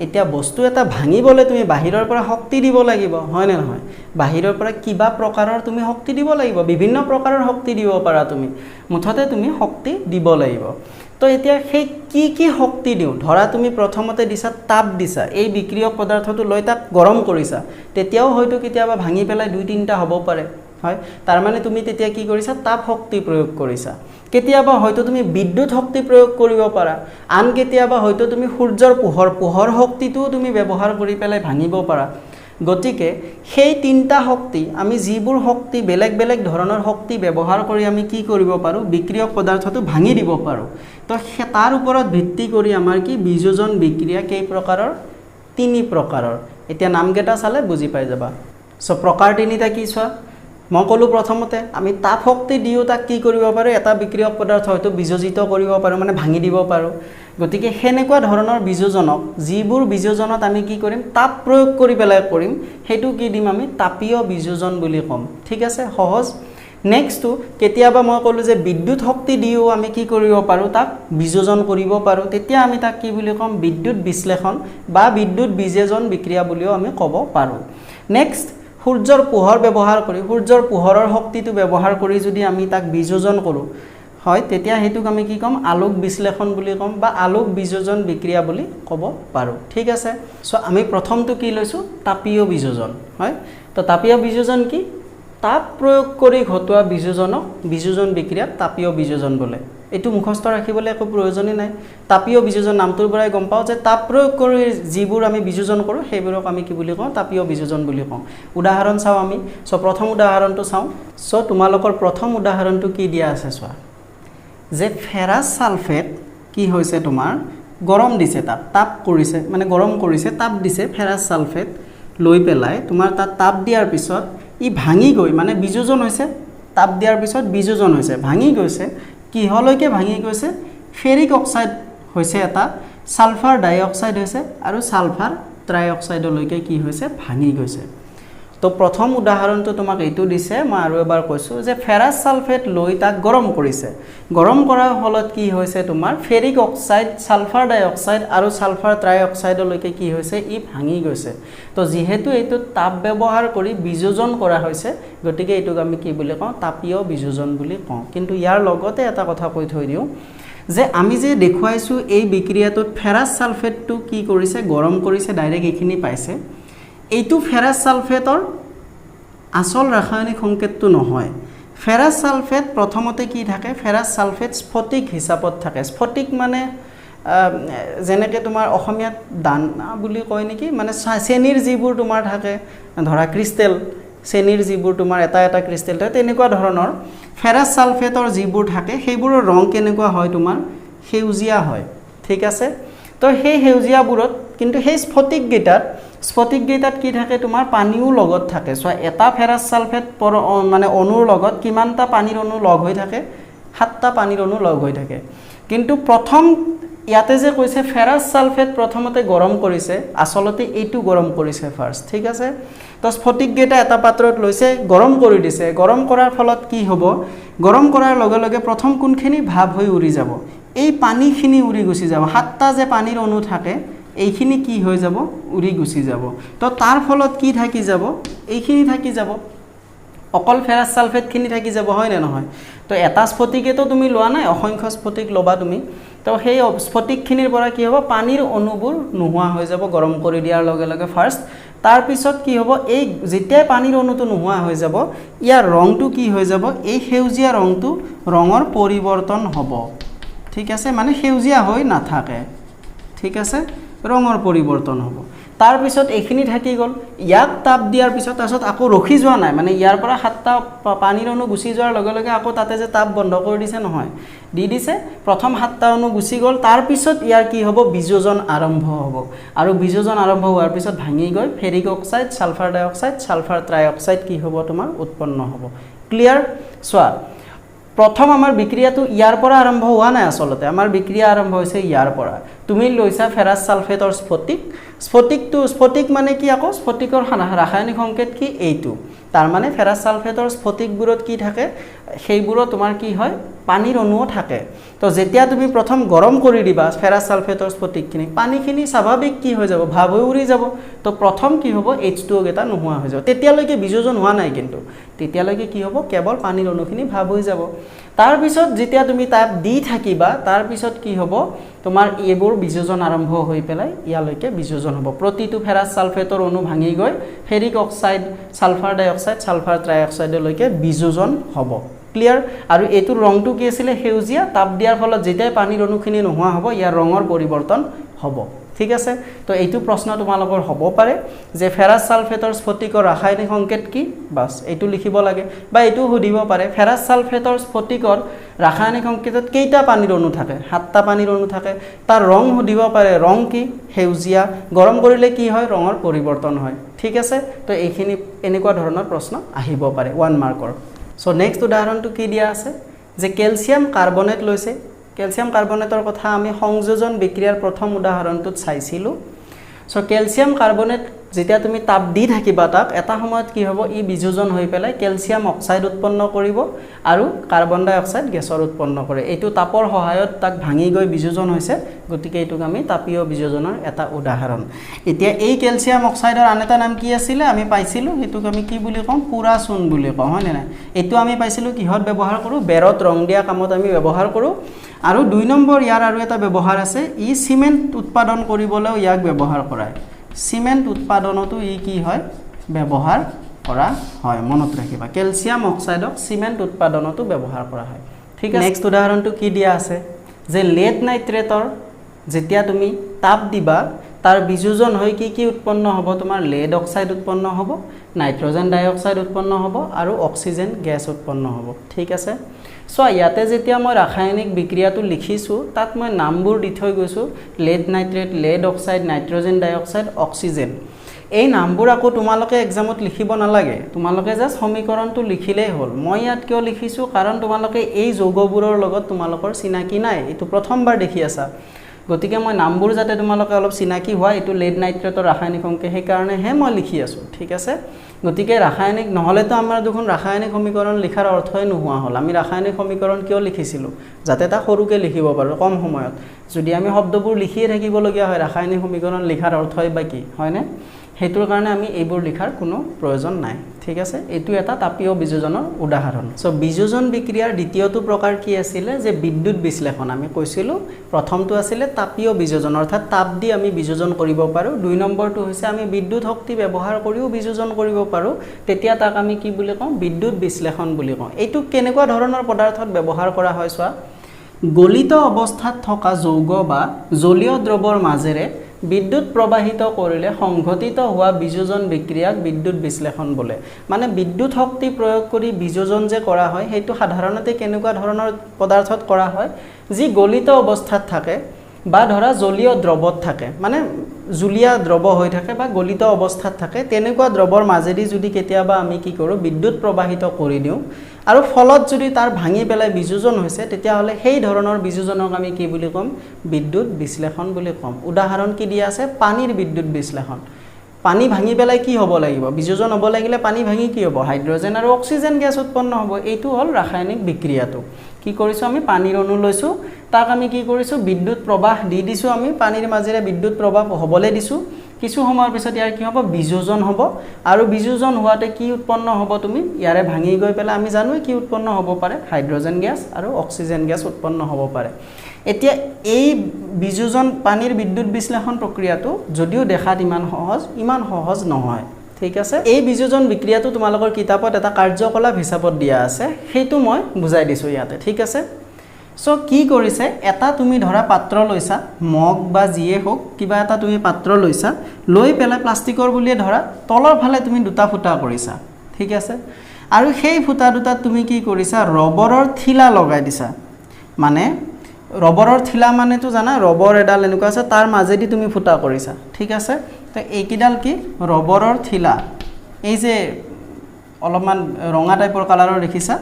এতিয়া বস্তু এটা ভাঙিবলৈ তুমি বাহিৰৰ পৰা শক্তি দিব লাগিব হয় না নহয় বাহিৰৰ পৰা কিবা প্ৰকাৰৰ তুমি শক্তি দিব লাগিব বিভিন্ন প্ৰকাৰৰ শক্তি দিব পাৰা তুমি মুঠতে তুমি শক্তি দিব লাগিব তো এতিয়া সেই কি শক্তি দিও ধৰা তুমি প্ৰথমতে দিছা তাপ দিছা এই বিক্ৰিয়ক পদাৰ্থটো লৈ তাক গৰম কৰিছা তেতিয়াও হয়তো কেতিয়াবা ভাঙি পেলাই দুই তিনটা হ'ব পাৰে হয় তাৰ মানে তুমি তেতিয়া কি কৰিছা তাপ শক্তি প্ৰয়োগ কৰিছা কেতিয়াবা হয়তো তুমি বিদ্যুৎ শক্তি প্ৰয়োগ কৰিব পাৰা আন কেতিয়াবা হয়তো তুমি সূৰ্যৰ পোহৰ শক্তিটো তুমি ব্যৱহাৰ কৰি পেলাই ভাঙিব পাৰা গতিকে সেই তিনটা শক্তি আমি যিবোৰ শক্তি বেলেগ বেলেগ ধৰণৰ শক্তি ব্যৱহাৰ কৰি আমি কি কৰিব পাৰো বিক্ৰিয়ক পদাৰ্থটো ভাঙি দিব পাৰো তো তাৰ ওপৰত ভিত্তি কৰি আমাৰ কি বিযোজন বিক্ৰিয়া কেই প্ৰকাৰৰ তিনি প্ৰকাৰৰ এতিয়া নামকেইটা চালে বুজি পাই যাবা সো প্ৰকাৰ তিনিটা কি চোৱা মই কলো প্ৰথমতে আমি তাপ শক্তি দিও তাক কি কৰিব পাৰো এটা বিক্ৰিয়ক পদাৰ্থ হয়তো বিযোজিত কৰিব পাৰো মানে ভাঙি দিব পাৰো গতিকে হেনেকুৱা ধৰণৰ বিযোজনক যিবোৰ বিযোজনত আমি কি কৰিম তাপ প্ৰয়োগ কৰি পেলাই কৰিম হেতু কি দিম আমি তাপীয় বিযোজন বুলি কম ঠিক আছে সহজ নেক্সট কেতিয়াবা মই কলো যে বিদ্যুৎ শক্তি দিও আমি কি কৰিব পাৰো তাক বিযোজন কৰিব পাৰো তেতিয়া আমি তাক কি বুলি কম বিদ্যুৎ বিশ্লেষণ বা বিদ্যুৎ বিযোজন বিক্ৰিয়া বুলিও আমি ক'ব পাৰো নেক্সট সূৰ্যৰ পোহৰ ব্যৱহাৰ কৰি সূৰ্যৰ পোহৰৰ শক্তিটো ব্যৱহাৰ কৰি যদি আমি তাক বিযোজন কৰো হয় তেতিয়া হেতুক আমি কি কম আলোক বিশ্লেষণ বুলি কম বা আলোক বিযোজন বিক্ৰিয়া বুলি ক'ব পাৰো ঠিক আছে সো আমি প্ৰথমটো কি লৈছো তাপীয় বিযোজন হয় তো তাপীয় বিযোজন কি তাপ প্ৰয়োগ কৰি ঘটোৱা বিযোজনক বিযোজন বিক্ৰিয়াক তাপীয় বিযোজন বোলে এটো মুখস্থ ৰাখিবলৈ একো প্ৰয়োজনই নাই তাপীয় বিযোজন নামটোৰ পৰাই গম পাও যে তাপ প্ৰয়োগ কৰি যিবোৰ আমি বিযোজন কৰো সেইবোৰক আমি কি বুলি কওঁ তাপীয় বিযোজন বুলি কওঁ উদাহৰণ চাও আমি সো প্ৰথম উদাহৰণটো চাও সো তোমালোকৰ প্ৰথম উদাহৰণটো কি দিয়া আছে চোৱা যে ফেৰাছ সালফেট কি হৈছে তোমাৰ গৰম দিছে তাপ কৰিছে মানে গৰম কৰিছে তাপ দিছে ফেৰাছ সালফেট লৈ পেলাই তোমাৰ তাত তাপ দিয়াৰ পিছত ই ভাঙি গৈ মানে বিযোজন হৈছে তাপ দিয়াৰ পিছত বিযোজন হৈছে ভাঙি গৈছে কিহলৈকে ভাঙি গৈছে ফেৰিক অক্সাইড হৈছে এটা সালফাৰ ডাই অক্সাইড হৈছে আৰু সালফাৰ ট্ৰাই অক্সাইডলৈকে কি হৈছে ভাঙি গৈছে তো প্ৰথম উদাহৰণটো তোমাক এইটো দিছে মই আৰু এবাৰ কৈছো যে ফেৰাছ সালফেট লৈ তাক গৰম কৰিছে গৰম কৰাৰ ফলত কি হৈছে তোমাৰ ফেৰিক অক্সাইড সালফাৰ ডাই অক্সাইড আৰু সালফাৰ ট্ৰাই অক্সাইডলৈকে কি হৈছে ই ভাঙি গৈছে তো যেহেতু এইটো তাপ ব্যৱহাৰ কৰি বিযোজন কৰা হৈছে গতিকে এইটোক আমি কি বুলি কওঁ তাপীয় বিযোজন বুলি কওঁ কিন্তু ইয়াৰ লগতে এটা কথা কৈ থৈ দিও যে আমি যে দেখুৱাইছো এই বিক্ৰিয়াটোত ফেৰাছ সালফেটটো কি কৰিছে গৰম কৰিছে ডাইৰেক্ট এইখিনি পাইছে এইটো ফেৰাছ সালফেটৰ আসল ৰাসায়নিক সংকেতটো নহয় ফেৰাছ সালফেট প্ৰথমতে কি থাকে ফেৰাছ সালফেট স্ফটিক হিচাপত থাকে স্ফটিক মানে যেনেকৈ তোমাৰ অসমীয়াত দানা বুলি কয় নেকি মানে চেনিৰ যিবোৰ তোমাৰ থাকে ধৰা ক্ৰিষ্টেল চেনিৰ যিবোৰ তোমাৰ এটা এটা ক্ৰিষ্টেল থাকে তেনেকুৱা ধৰণৰ ফেৰাছ সালফেটৰ যিবোৰ থাকে সেইবোৰৰ ৰং কেনেকুৱা হয় তোমাৰ সেউজীয়া হয় ঠিক আছে তো সেই সেউজীয়াবোৰত কিন্তু সেই স্ফটিক গেটাত কি থাকে তোমাৰ পানীও লগত থাকে সো এটা ফেৰাছ সালফেট মানে অনুৰ লগত কিমানটা পানীৰ অনু লগ হৈ থাকে 7টা পানীৰ অনু লগ হৈ থাকে কিন্তু প্ৰথম ইয়াতে যে কৈছে ফেৰাছ সালফেট প্ৰথমতে গৰম কৰিছে আসলতে এইটো গৰম কৰিছে ফাৰ্স্ট ঠিক আছে তো স্ফটিক গেটা এটা পাত্ৰত লৈছে গৰম কৰি দিছে গৰম কৰাৰ ফলত কি হ'ব গৰম কৰাৰ লগে লগে প্ৰথম কোনখিনি ভাব হৈ উৰি যাব এই পানীখিনি উৰি গুচি যাব 7টা যে পানীৰ অনু থাকে এইখিনি কি হৈ যাব উৰি গুচি যাব তো তাৰ ফলত কি থাকি যাব এইখিনি থাকি যাব অকল ফেৰাছ সালফেটখিনি থাকি যাব হয় না নহয় তো এটা স্ফটিকেতো তুমি লোৱা নাই অসংখ্য স্ফটিক লবা তুমি তো সেই স্ফটিকখিনিৰ পৰা কি হ'ব পানীৰ অনুবোৰ নোহোৱা হৈ যাব গৰম কৰি দিয়াৰ লগে লগে ফাৰ্স্ট তাৰ পিছত কি হ'ব এই যেতিয়া পানীৰ অণুটো নোহোৱা হৈ যাব ইয়াৰ ৰংটো কি হৈ যাব এই সেউজীয়া ৰংটো ৰঙৰ পৰিৱৰ্তন হ'ব ঠিক আছে মানে সেউজীয়া হৈ নাথাকে ঠিক আছে ৰঙৰ পৰিৱৰ্তন হ'ব তাৰ পিছত এইখিনি থাকি গ'ল ইয়াক তাপ দিয়াৰ পিছত তাৰপিছত আকৌ ৰখি যোৱা নাই মানে ইয়াৰ পৰা সাতটা পানীৰ অণু গুচি যোৱাৰ লগে লগে আকৌ তাতে যে তাপ বন্ধ কৰি দিছে নহয় দি দিছে প্ৰথম সাতটা অণু গুচি গ'ল তাৰ পিছত ইয়াৰ কি হ'ব বিযোজন আৰম্ভ হ'ব আৰু বিযোজন আৰম্ভ হোৱাৰ পিছত ভাঙি গৈ ফেৰিক অক্সাইড সালফাৰ ডাই অক্সাইড সালফাৰ ট্ৰাই অক্সাইড কি হ'ব তোমাৰ উৎপন্ন হ'ব ক্লিয়াৰ চোৱা প্ৰথম আমাৰ বিক্ৰিয়াটো ইয়াৰ পৰা আৰম্ভ হোৱা নাই আসলতে আমাৰ বিক্ৰিয়া আৰম্ভ হৈছে ইয়াৰ পৰা তুমি লৈছা ফেৰাছ সালফেটৰ স্ফটিক মানে কি আকৌ স্ফটিকৰ ৰাসায়নিক সংকেত কি এইটো তাৰ মানে ফেৰাছ সালফেটৰ স্ফটিকবোৰত কি থাকে সেইবোৰত তোমাৰ কি হয় পানীৰ অণুও থাকে তো যেতিয়া তুমি প্ৰথম গৰম কৰি দিবা ফেৰাছ সালফেটৰ স্ফটিকখিনি পানীখিনি স্বাভাৱিক কি হৈ যাব ভাব হৈ উৰি যাব তো প্ৰথম কি হ'ব H2O এটা নোহোৱা হৈ যাব তেতিয়ালৈকে বিযোজন হোৱা নাই কিন্তু তেতিয়ালৈকে কি হ'ব কেৱল পানীৰ অণুখিনি ভাব হৈ যাব তাৰ পিছত যেতিয়া তুমি তাপ দি থাকিবা তাৰ পিছত কি হ'ব তোমাৰ এইবোৰ বিযোজন আৰম্ভ হৈ পেলাই ইয়ালৈকে বিযোজন হ'ব প্ৰতিটো ফেৰাছ সালফেটৰ অণু ভাঙি গৈ ফেৰিক অক্সাইড সালফাৰ ডাই অক্সাইড সালফাৰ ট্ৰাই অক্সাইডলৈকে বিযোজন হ'ব ক্লিয়াৰ আৰু এইটোৰ ৰংটো কি আছিল সেউজীয়া তাপ দিয়াৰ ফলত যেতিয়া পানীৰ অণুখিনি নোহোৱা হ'ব ইয়াৰ ৰঙৰ পৰিৱৰ্তন হ'ব ঠিক আছে তো এইটো প্ৰশ্ন তোমালোকৰ হ'ব পাৰে যে ফেৰাছ সালফেটৰ স্ফটিকৰ ৰাসায়নিক সংকেত কি বাস এইটো লিখিব লাগে বা এইটো সুধিব পাৰে ফেৰাছ সালফেটৰ স্ফটিকৰ ৰাসায়নিক সংকেতত কেইটা পানীৰ অণু থাকে সাতটা পানীৰ অণু থাকে তাৰ ৰং সুধিব পাৰে ৰং কি সেউজীয়া গৰম কৰিলে কি হয় ৰঙৰ পৰিৱৰ্তন হয় ঠিক আছে তো এইখিনি এনেকুৱা ধৰণৰ প্ৰশ্ন আহিব পাৰে 1 মাৰ্কৰ সো নেক্সট উদাহৰণটো কি দিয়া আছে যে ক্যালসিয়াম কাৰ্বনেট লৈছে ক্যালসিয়াম কাৰ্বনেটৰ কথা আমি সংযোজন বিক্ৰিয়াৰ প্ৰথম উদাহৰণটোত চাইছিলো সো ক্যালসিয়াম কাৰ্বনেট যেতিয়া তুমি তাপ দি থাকিবা তাক এটা সময়ত কি হ'ব ই বিযোজন হৈ পেলাই ক্যালসিয়াম অক্সাইড উৎপন্ন কৰিব আৰু কাৰ্বন ডাই অক্সাইড গেছৰ উৎপন্ন কৰে এইটো তাপৰ সহায়ত তাক ভাঙি গৈ বিযোজন হৈছে গতিকে এইটোক আমি তাপীয় বিযোজনৰ এটা উদাহৰণ এতিয়া এই ক্যালসিয়াম অক্সাইডৰ আন এটা নাম কি আছিল আমি পাইছিলো হেতুক আমি কি বুলি কম পুৰা চূণ বুলি কওঁ হয় না এইটো আমি পাইছিলো কিহত ব্যৱহাৰ কৰো বেৰত ৰং দিয়া কামত আমি ব্যৱহাৰ কৰো আৰু 2 নম্বৰ ইয়াৰ আৰু এটা ব্যৱহাৰ আছে ই সিমেন্ট উৎপাদন কৰিবলৈ ইয়াক ব্যৱহাৰ কৰায় সিমেন্ট উৎপাদনতো ই কি হয় ব্যৱহাৰ কৰা হয় মনত ৰাখিবা ক্যালসিয়াম অক্সাইডক সিমেন্ট উৎপাদনতো ব্যৱহাৰ কৰা হয় ঠিক আছে নেক্সট উদাহৰণটো কি দিয়া আছে যে লেড নাইট্ৰেটৰ যেতিয়া তুমি তাপ দিবা তাৰ বিযোজন হৈ কি উৎপন্ন হ'ব তোমাৰ লেড অক্সাইড উৎপন্ন হ'ব নাইট্ৰজেন ডাই অক্সাইড উৎপন্ন হ'ব আৰু অক্সিজেন গেছ উৎপন্ন হ'ব ঠিক আছে সো ইয়াতে যেতিয়া মই ৰাসায়নিক বিক্ৰিয়াটো লিখিছো তাত মই নামবোৰ দি থৈ গৈছো lead nitrate lead oxide nitrogen ডাই অক্সাইড অক্সিজেন এই নামবোৰ আকৌ তোমালোকে এক্সামত লিখিব নালাগে তোমালোকে জাস্ট সমীকৰণটো লিখিলেই হ'ল মই ইয়াত কিয় লিখিছো কাৰণ তোমালোকে এই যৌগবোৰৰ লগত তোমালোকৰ চিনাকি নাই এটো প্ৰথমবাৰ দেখি আছা গতিকে মই নামবোৰ যাতে তোমালোকে অলপ চিনাকি হোৱা এটো লেড নাইট্ৰেটৰ ৰাসায়নিক সংকেত হে কাৰণে হে মই লিখি আছো ঠিক আছে গতিকে ৰাসায়নিক নহলে তো আমাৰ দেখোন ৰাসায়নিক সমীকৰণ লিখাৰ অৰ্থই নোহোৱা হ'ল আমি ৰাসায়নিক সমীকৰণ কিয় লিখিছিলো যাতে তা সৰুকে লিখিব পাৰো কম সময়ত যদি আমি শব্দবোৰ লিখিয়ে থাকিব লগিয়া হয় ৰাসায়নিক সমীকৰণ লিখাৰ অৰ্থই বা কি হয়নে হেতুৰ কাৰণে আমি এইবোৰ লিখাৰ কোনো প্ৰয়োজন নাই ঠিক আছে এটো এটা তাপীয় বিযোজনৰ উদাহৰণ সো বিযোজন বিক্ৰিয়াৰ দ্বিতীয়টো প্ৰকাৰ কি আছিল যে বিদ্যুৎ বিশ্লেষণ আমি কৈছিলো প্ৰথমটো আছিল তাপীয় বিযোজন অৰ্থাৎ তাপ দি আমি বিযোজন কৰিব পাৰো 2 নম্বৰটো হৈছে আমি বিদ্যুৎ শক্তি ব্যৱহাৰ কৰিও বিযোজন কৰিব পাৰো তেতিয়া তাক আমি কি বুলি কওঁ বিদ্যুৎ বিশ্লেষণ বুলি কওঁ এইটো কেনেকুৱা ধৰণৰ পদাৰ্থত ব্যৱহাৰ কৰা হয় সোৱা গলিত অৱস্থাত থকা যৌগ বা জলীয় দ্ৰৱৰ মাজেৰে বিদ্যুৎ প্ৰবাহিত কৰিলে সংঘটিত হোৱা বিযোজন বিক্ৰিয়াক বিদ্যুৎ বিশ্লেষণ বোলে মানে বিদ্যুৎ শক্তি প্ৰয়োগ কৰি বিযোজন যে কৰা হয় হেতু সাধাৰণতে কেনেকুৱা ধৰণৰ পদাৰ্থত কৰা হয় যি গলিত অৱস্থাত থাকে বা ধৰা জলীয় দ্ৰৱত থাকে মানে জুলীয়া দ্ৰৱ হৈ থাকে বা গলিত অৱস্থাত থাকে তেনেকুৱা দ্ৰৱৰ মাজেদি যদি কেতিয়াবা আমি কি কৰো বিদ্যুৎ প্ৰবাহিত কৰি দিও আৰু ফলত যদি তাৰ ভাঙি পেলাই বিযোজন হৈছে তেতিয়া হলে সেই ধৰণৰ বিযোজনক আমি কি বুলি কম বিদ্যুৎ বিশ্লেষণ বুলি কম উদাহৰণ কি দিয়া আছে পানীৰ বিদ্যুৎ বিশ্লেষণ পানী ভাঙি পেলাই কি হ'ব লাগিব বিযোজন হ'ব লাগিলে পানী ভাঙি কি হ'ব হাইড্ৰজেন আৰু অক্সিজেন গেছ উৎপন্ন হ'ব এইটো হল ৰাসায়নিক বিক্ৰিয়াটো কি কৰিছো আমি পানীৰ অণু লৈছো তাক আমি কি কৰিছো বিদ্যুৎ প্ৰবাহ দি দিছো আমি পানীৰ মাজেৰে বিদ্যুৎ প্ৰবাহ হ'বলে দিছো কিছু সময়ৰ পিছত ইয়াৰ কি হ'ব বিযোজন হ'ব আৰু বিযোজন হোৱাতে কি উৎপন্ন হ'ব তুমি ইয়াৰে ভাঙি গৈ পেলাই আমি জানো কি উৎপন্ন হ'ব পাৰে হাইড্ৰজেন গেছ আৰু অক্সিজেন গেছ উৎপন্ন হ'ব পাৰে এতিয়া এই বিযোজন পানীৰ বিদ্যুৎ বিশ্লেষণ প্ৰক্ৰিয়াটো যদিও দেখাত ইমান সহজ নহয় ঠিক আছে এই বিযোজন বিক্ৰিয়াটো তোমালোকৰ কিতাপত এটা কাৰ্যকলাপ হিচাপত দিয়া আছে সেইটো মই বুজাই দিছো ইয়াতে ঠিক আছে সো কি কৰিছে এটা তুমি ধৰা পাত্ৰ লৈছা মগ বা জিয়ে হোক কিবা এটা তুমি পাত্ৰ লৈছা লৈ পেলাই প্লাষ্টিকৰ বুলিয়ে ধৰা তলৰ ফালে তুমি দুটা ফুটা কৰিছা ঠিক আছে আৰু সেই ফুটা দুটাত তুমি কি কৰিছা ৰবৰৰ থিলা লগাই দিছা মানে ৰবৰৰ থিলা মানেটো জানা ৰবৰ এডাল এনেকুৱা আছে তাৰ মাজেদি তুমি ফুটা কৰিছা ঠিক আছে তো এইকিডাল কি ৰবৰৰ থিলা এই যে অলপমান ৰঙা টাইপৰ কালাৰৰ দেখিছা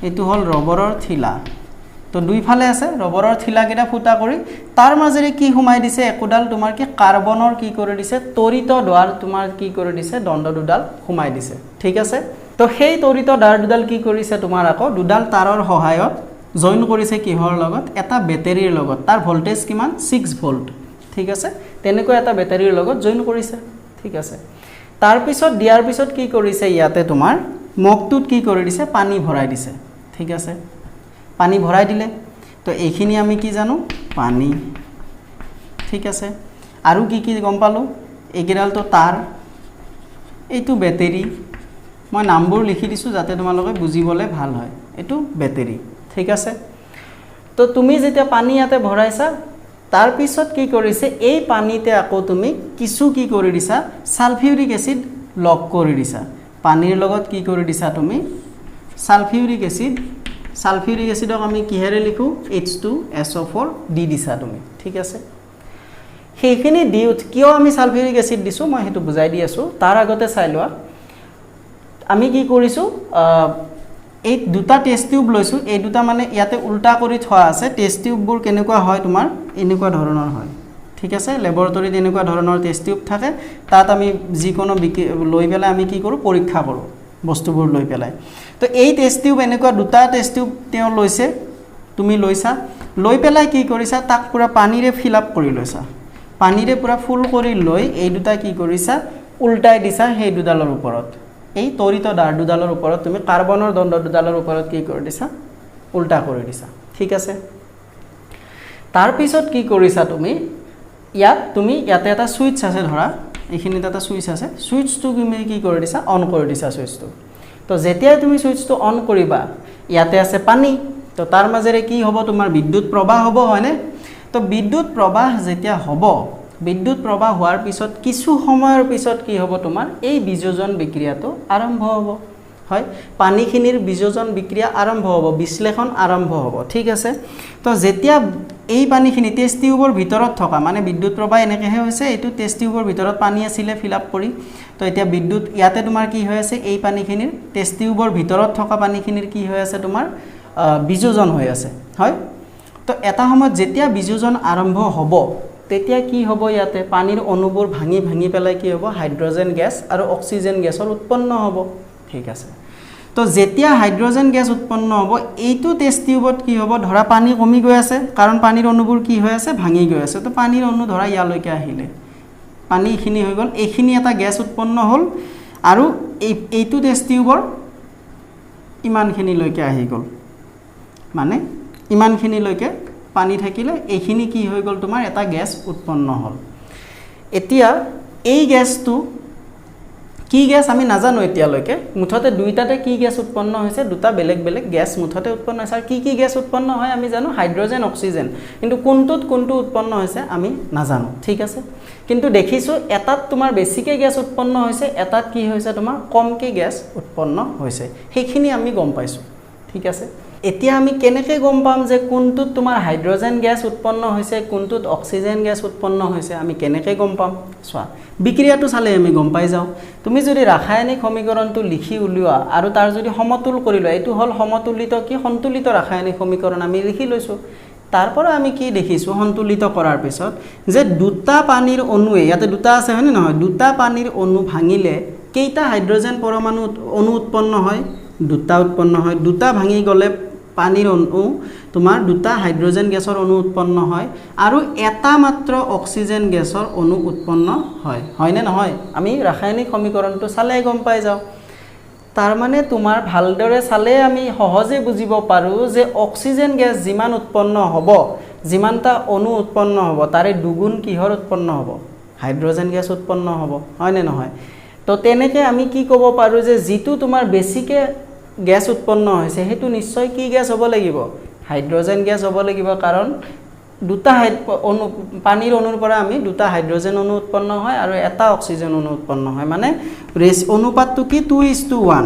এইটো হল ৰবৰৰ থিলা তো দুইফালে আছে ৰবৰৰ থিলা কিটা ফুটা কৰি তাৰ মাজেৰে কি হুমাই দিছে একোডাল তোমাৰ কি কাৰ্বনৰ কি কৰি দিছে তৰিত দ্বাৰ তোমাৰ কি কৰি দিছে দণ্ড দুডাল হুমাই দিছে ঠিক আছে তো সেই তৰিত দ্বাৰ দুডাল কি কৰিছে তোমাৰ আকৌ দুডাল তাৰৰ সহায়ত জয়েন কৰিছে কিহৰ লগত এটা বেটাৰীৰ লগত তাৰ ভোল্টেজ কিমান 6 ভোল্ট ঠিক আছে তেনেকৈ এটা বেটাৰীৰ লগত জয়েন কৰিছে ঠিক আছে তাৰ পিছত দিয়াৰ পিছত কি কৰিছে ইয়াতে তোমাৰ মগটোত কি কৰি দিছে পানী ভৰাই দিছে ঠিক আছে পানী ভৰাই দিলে তো এইখিনি আমি কি জানো পানী ঠিক আছে আৰু কি কি গম পালো এগিৰাল তো তাৰ এইটো বেটাৰী মই নামবোৰ লিখি দিছো যাতে তোমালোকে বুজিবলে ভাল হয় এইটো বেটাৰী ঠিক আছে তো তুমি যেতিয়া পানী ইয়াতে ভৰাইছা তাৰ পিছত কি কৰিছে এই পানীতে আকৌ তুমি কিছু কি কৰি দিছা সালফিউৰিক এসিড লগ কৰি দিছা পানীৰ লগত কি কৰি দিছা তুমি সালফিউৰিক এসিডক আমি কিহেৰে লিখো H2SO4 দি দিছা তুমি ঠিক আছে সেইখিনি দিউত কিয় আমি সালফিউৰিক এসিড দিছো মই হেতু বুজাই দি আছো তাৰ আগতে চাই লোৱা আমি কি কৰিছো এই দুটা টেষ্ট টিউব লৈছো এই দুটা মানে ইয়াতে উল্টা কৰি থোৱা আছে টেষ্ট টিউববোৰ কেনেকুৱা হয় তোমাৰ এনেকুৱা ধৰণৰ হয় ঠিক আছে ল্যাবৰেটৰীত এনেকুৱা ধৰণৰ টেষ্ট টিউব থাকে তাত আমি যিকোনো লৈ পেলাই আমি কি কৰো পৰীক্ষা কৰো বস্তুবোৰ লৈ পেলাই তো এই টেষ্ট টিউব এনেকুৱা দুটা টেষ্ট টিউব তেও লৈছে তুমি লৈছা লৈ পেলাই কি কৰিছা তাক পুৰা পানীৰে ফিল আপ কৰি লৈছা পানীৰে পুৰা ফুল কৰি লৈ এই দুটা কি কৰিছা উল্টাই দিছা সেই দুডালৰ ওপৰত এই তৰিত দাৰ দুডালৰ ওপৰত তুমি কাৰ্বনৰ দণ্ড দুডালৰ ওপৰত কি কৰি দিছা উল্টা কৰি দিছা ঠিক আছে তাৰ পিছত কি কৰিছা তুমি ইয়াতে এটা সুইচ আছে ধৰা এইখিনিতে এটা সুইচ আছে সুইচটো তুমি কি কৰি দিছা অন কৰি দিছা সুইচটো তো যেতিয়া তুমি সুইচটো অন কৰিবা ইয়াতে আছে পানী তো তাৰ মাজেৰে কি হ'ব তোমাৰ বিদ্যুৎ প্ৰবাহ হ'ব হয়নে তো বিদ্যুৎ প্ৰবাহ যেতিয়া হ'ব বিদ্যুৎ প্ৰবাহ হোৱাৰ পিছত কিছু সময়ৰ পিছত কি হ'ব তোমাৰ এই বিযোজন বিক্ৰিয়াটো আৰম্ভ হ'ব হয় পানীখিনিৰ বিযোজন বিক্ৰিয়া আৰম্ভ হ'ব বিশ্লেষণ আৰম্ভ হ'ব ঠিক আছে তো যেতিয়া এই পানীখিনি টেষ্ট টিউবৰ ভিতৰত থকা মানে বিদ্যুৎ প্ৰবাহ এনেকেহে হৈছে এইটো টেষ্ট টিউবৰ ভিতৰত পানী আছিল ফিল আপ কৰি তো এতিয়া বিদ্যুৎ ইয়াতে তোমাৰ কি হৈ আছে এই পানীখিনিৰ টেষ্ট টিউবৰ ভিতৰত থকা পানীখিনিৰ কি হৈ আছে তোমাৰ বিযোজন হৈ আছে হয় তো এটা সময়ত যেতিয়া বিযোজন আৰম্ভ হ'ব তেতিয়া কি হ'ব ইয়াতে পানীৰ অণুবোৰ ভাঙি ভাঙি পেলাই কি হ'ব হাইড্ৰজেন গেছ আৰু অক্সিজেন গেছৰ উৎপন্ন হ'ব ঠিক আছে তো যেতিয়া হাইড্ৰজেন গেছ উৎপন্ন হ'ব এইটো টেষ্ট টিউবত কি হ'ব ধৰা পানী কমি গৈ আছে কাৰণ পানীৰ অণুবোৰ কি হৈ আছে ভাঙি গৈ আছে তো পানীৰ অণু ধৰা ইয়ালৈকে আহিলে পানী খিনি হৈ গ'ল এইখিনি এটা গেছ উৎপন্ন হ'ল আৰু এইটো টেষ্ট টিউবৰ ইমানখিনিলৈকে আহি গ'ল মানে ইমানখিনিলৈকে পানী থাকিলে এইখিনি কি হৈ গ'ল তোমাৰ এটা গেছ উৎপন্ন হ'ল এতিয়া এই গেছটো কি গেছ আমি নাজানো এতিয়ালৈকে মুঠতে দুইটাতে কি গেছ উৎপন্ন হৈছে দুটা বেলেগ বেলেগ গেছ মুঠতে উৎপন্ন হৈছে আৰু কি গেছ উৎপন্ন হয় আমি জানো হাইড্ৰজেন অক্সিজেন কিন্তু কোনটো উৎপন্ন হৈছে আমি নাজানো ঠিক আছে কিন্তু দেখিছো এটাত তোমাৰ বেছিকে গেছ উৎপন্ন হৈছে এটাত কি হৈছে তোমাৰ কমকে গেছ উৎপন্ন হৈছে সেইখিনি আমি গম পাইছো ঠিক আছে এতিয়া আমি কেনেকৈ গম পাম যে কোনটোত তোমাৰ হাইড্ৰজেন গেছ উৎপন্ন হৈছে কোনটোত অক্সিজেন গেছ উৎপন্ন হৈছে আমি কেনেকৈ গম পাম চোৱা বিক্ৰিয়াটো চালে আমি গম পাই যাও তুমি যদি ৰাসায়নিক সমীকৰণটো লিখি উলিওৱা আৰু তাৰ যদি সমতুল কৰি লোৱা এইটো হল সমতুলিত কি সন্তুলিত ৰাসায়নিক সমীকৰণ আমি লিখি লৈছো তাৰপৰা আমি কি দেখিছো সন্তুলিত কৰাৰ পিছত যে দুটা পানীৰ অণুৱে ইয়াতে দুটা আছে হয়নে নহয় দুটা পানীৰ অণু ভাঙিলে কেইটা হাইড্ৰজেন পৰমাণু অণু উৎপন্ন হয় দুটা উৎপন্ন হয় দুটা ভাঙি গলে পানীৰ অণু তোমাৰ দুটা হাইড্ৰোজেন গেছৰ অণু উৎপন্ন হয় আৰু এটা মাত্ৰ অক্সিজেন গেছৰ অণু উৎপন্ন হয় হয়নে নহয় আমি ৰাসায়নিক সমীকৰণটো চালে গম পাই যাওঁ তাৰ মানে তোমাৰ ভালদৰে চালে আমি সহজে বুজিব পাৰো যে অক্সিজেন গেছ যিমান উৎপন্ন হ'ব যিমানটা অণু উৎপন্ন হ'ব তাৰে দুগুণ কিহৰ উৎপন্ন হ'ব হাইড্ৰোজেন গেছ উৎপন্ন হ'ব হয়নে নহয় তো তেনেকে আমি কি ক'ব পাৰো যে যিটো তোমাৰ বেছিকে গ্যাস উৎপন্ন হৈছে হেতু নিশ্চয় কি গ্যাস হ'ব লাগিব হাইড্ৰোজেন গ্যাস হ'ব লাগিব কাৰণ দুটা অণু পানীৰ অণুৰ পৰা আমি দুটা হাইড্ৰোজেন অণু উৎপন্ন হয় আৰু এটা অক্সিজেন অণু উৎপন্ন হয় মানে অনুপাতটো কি 2:1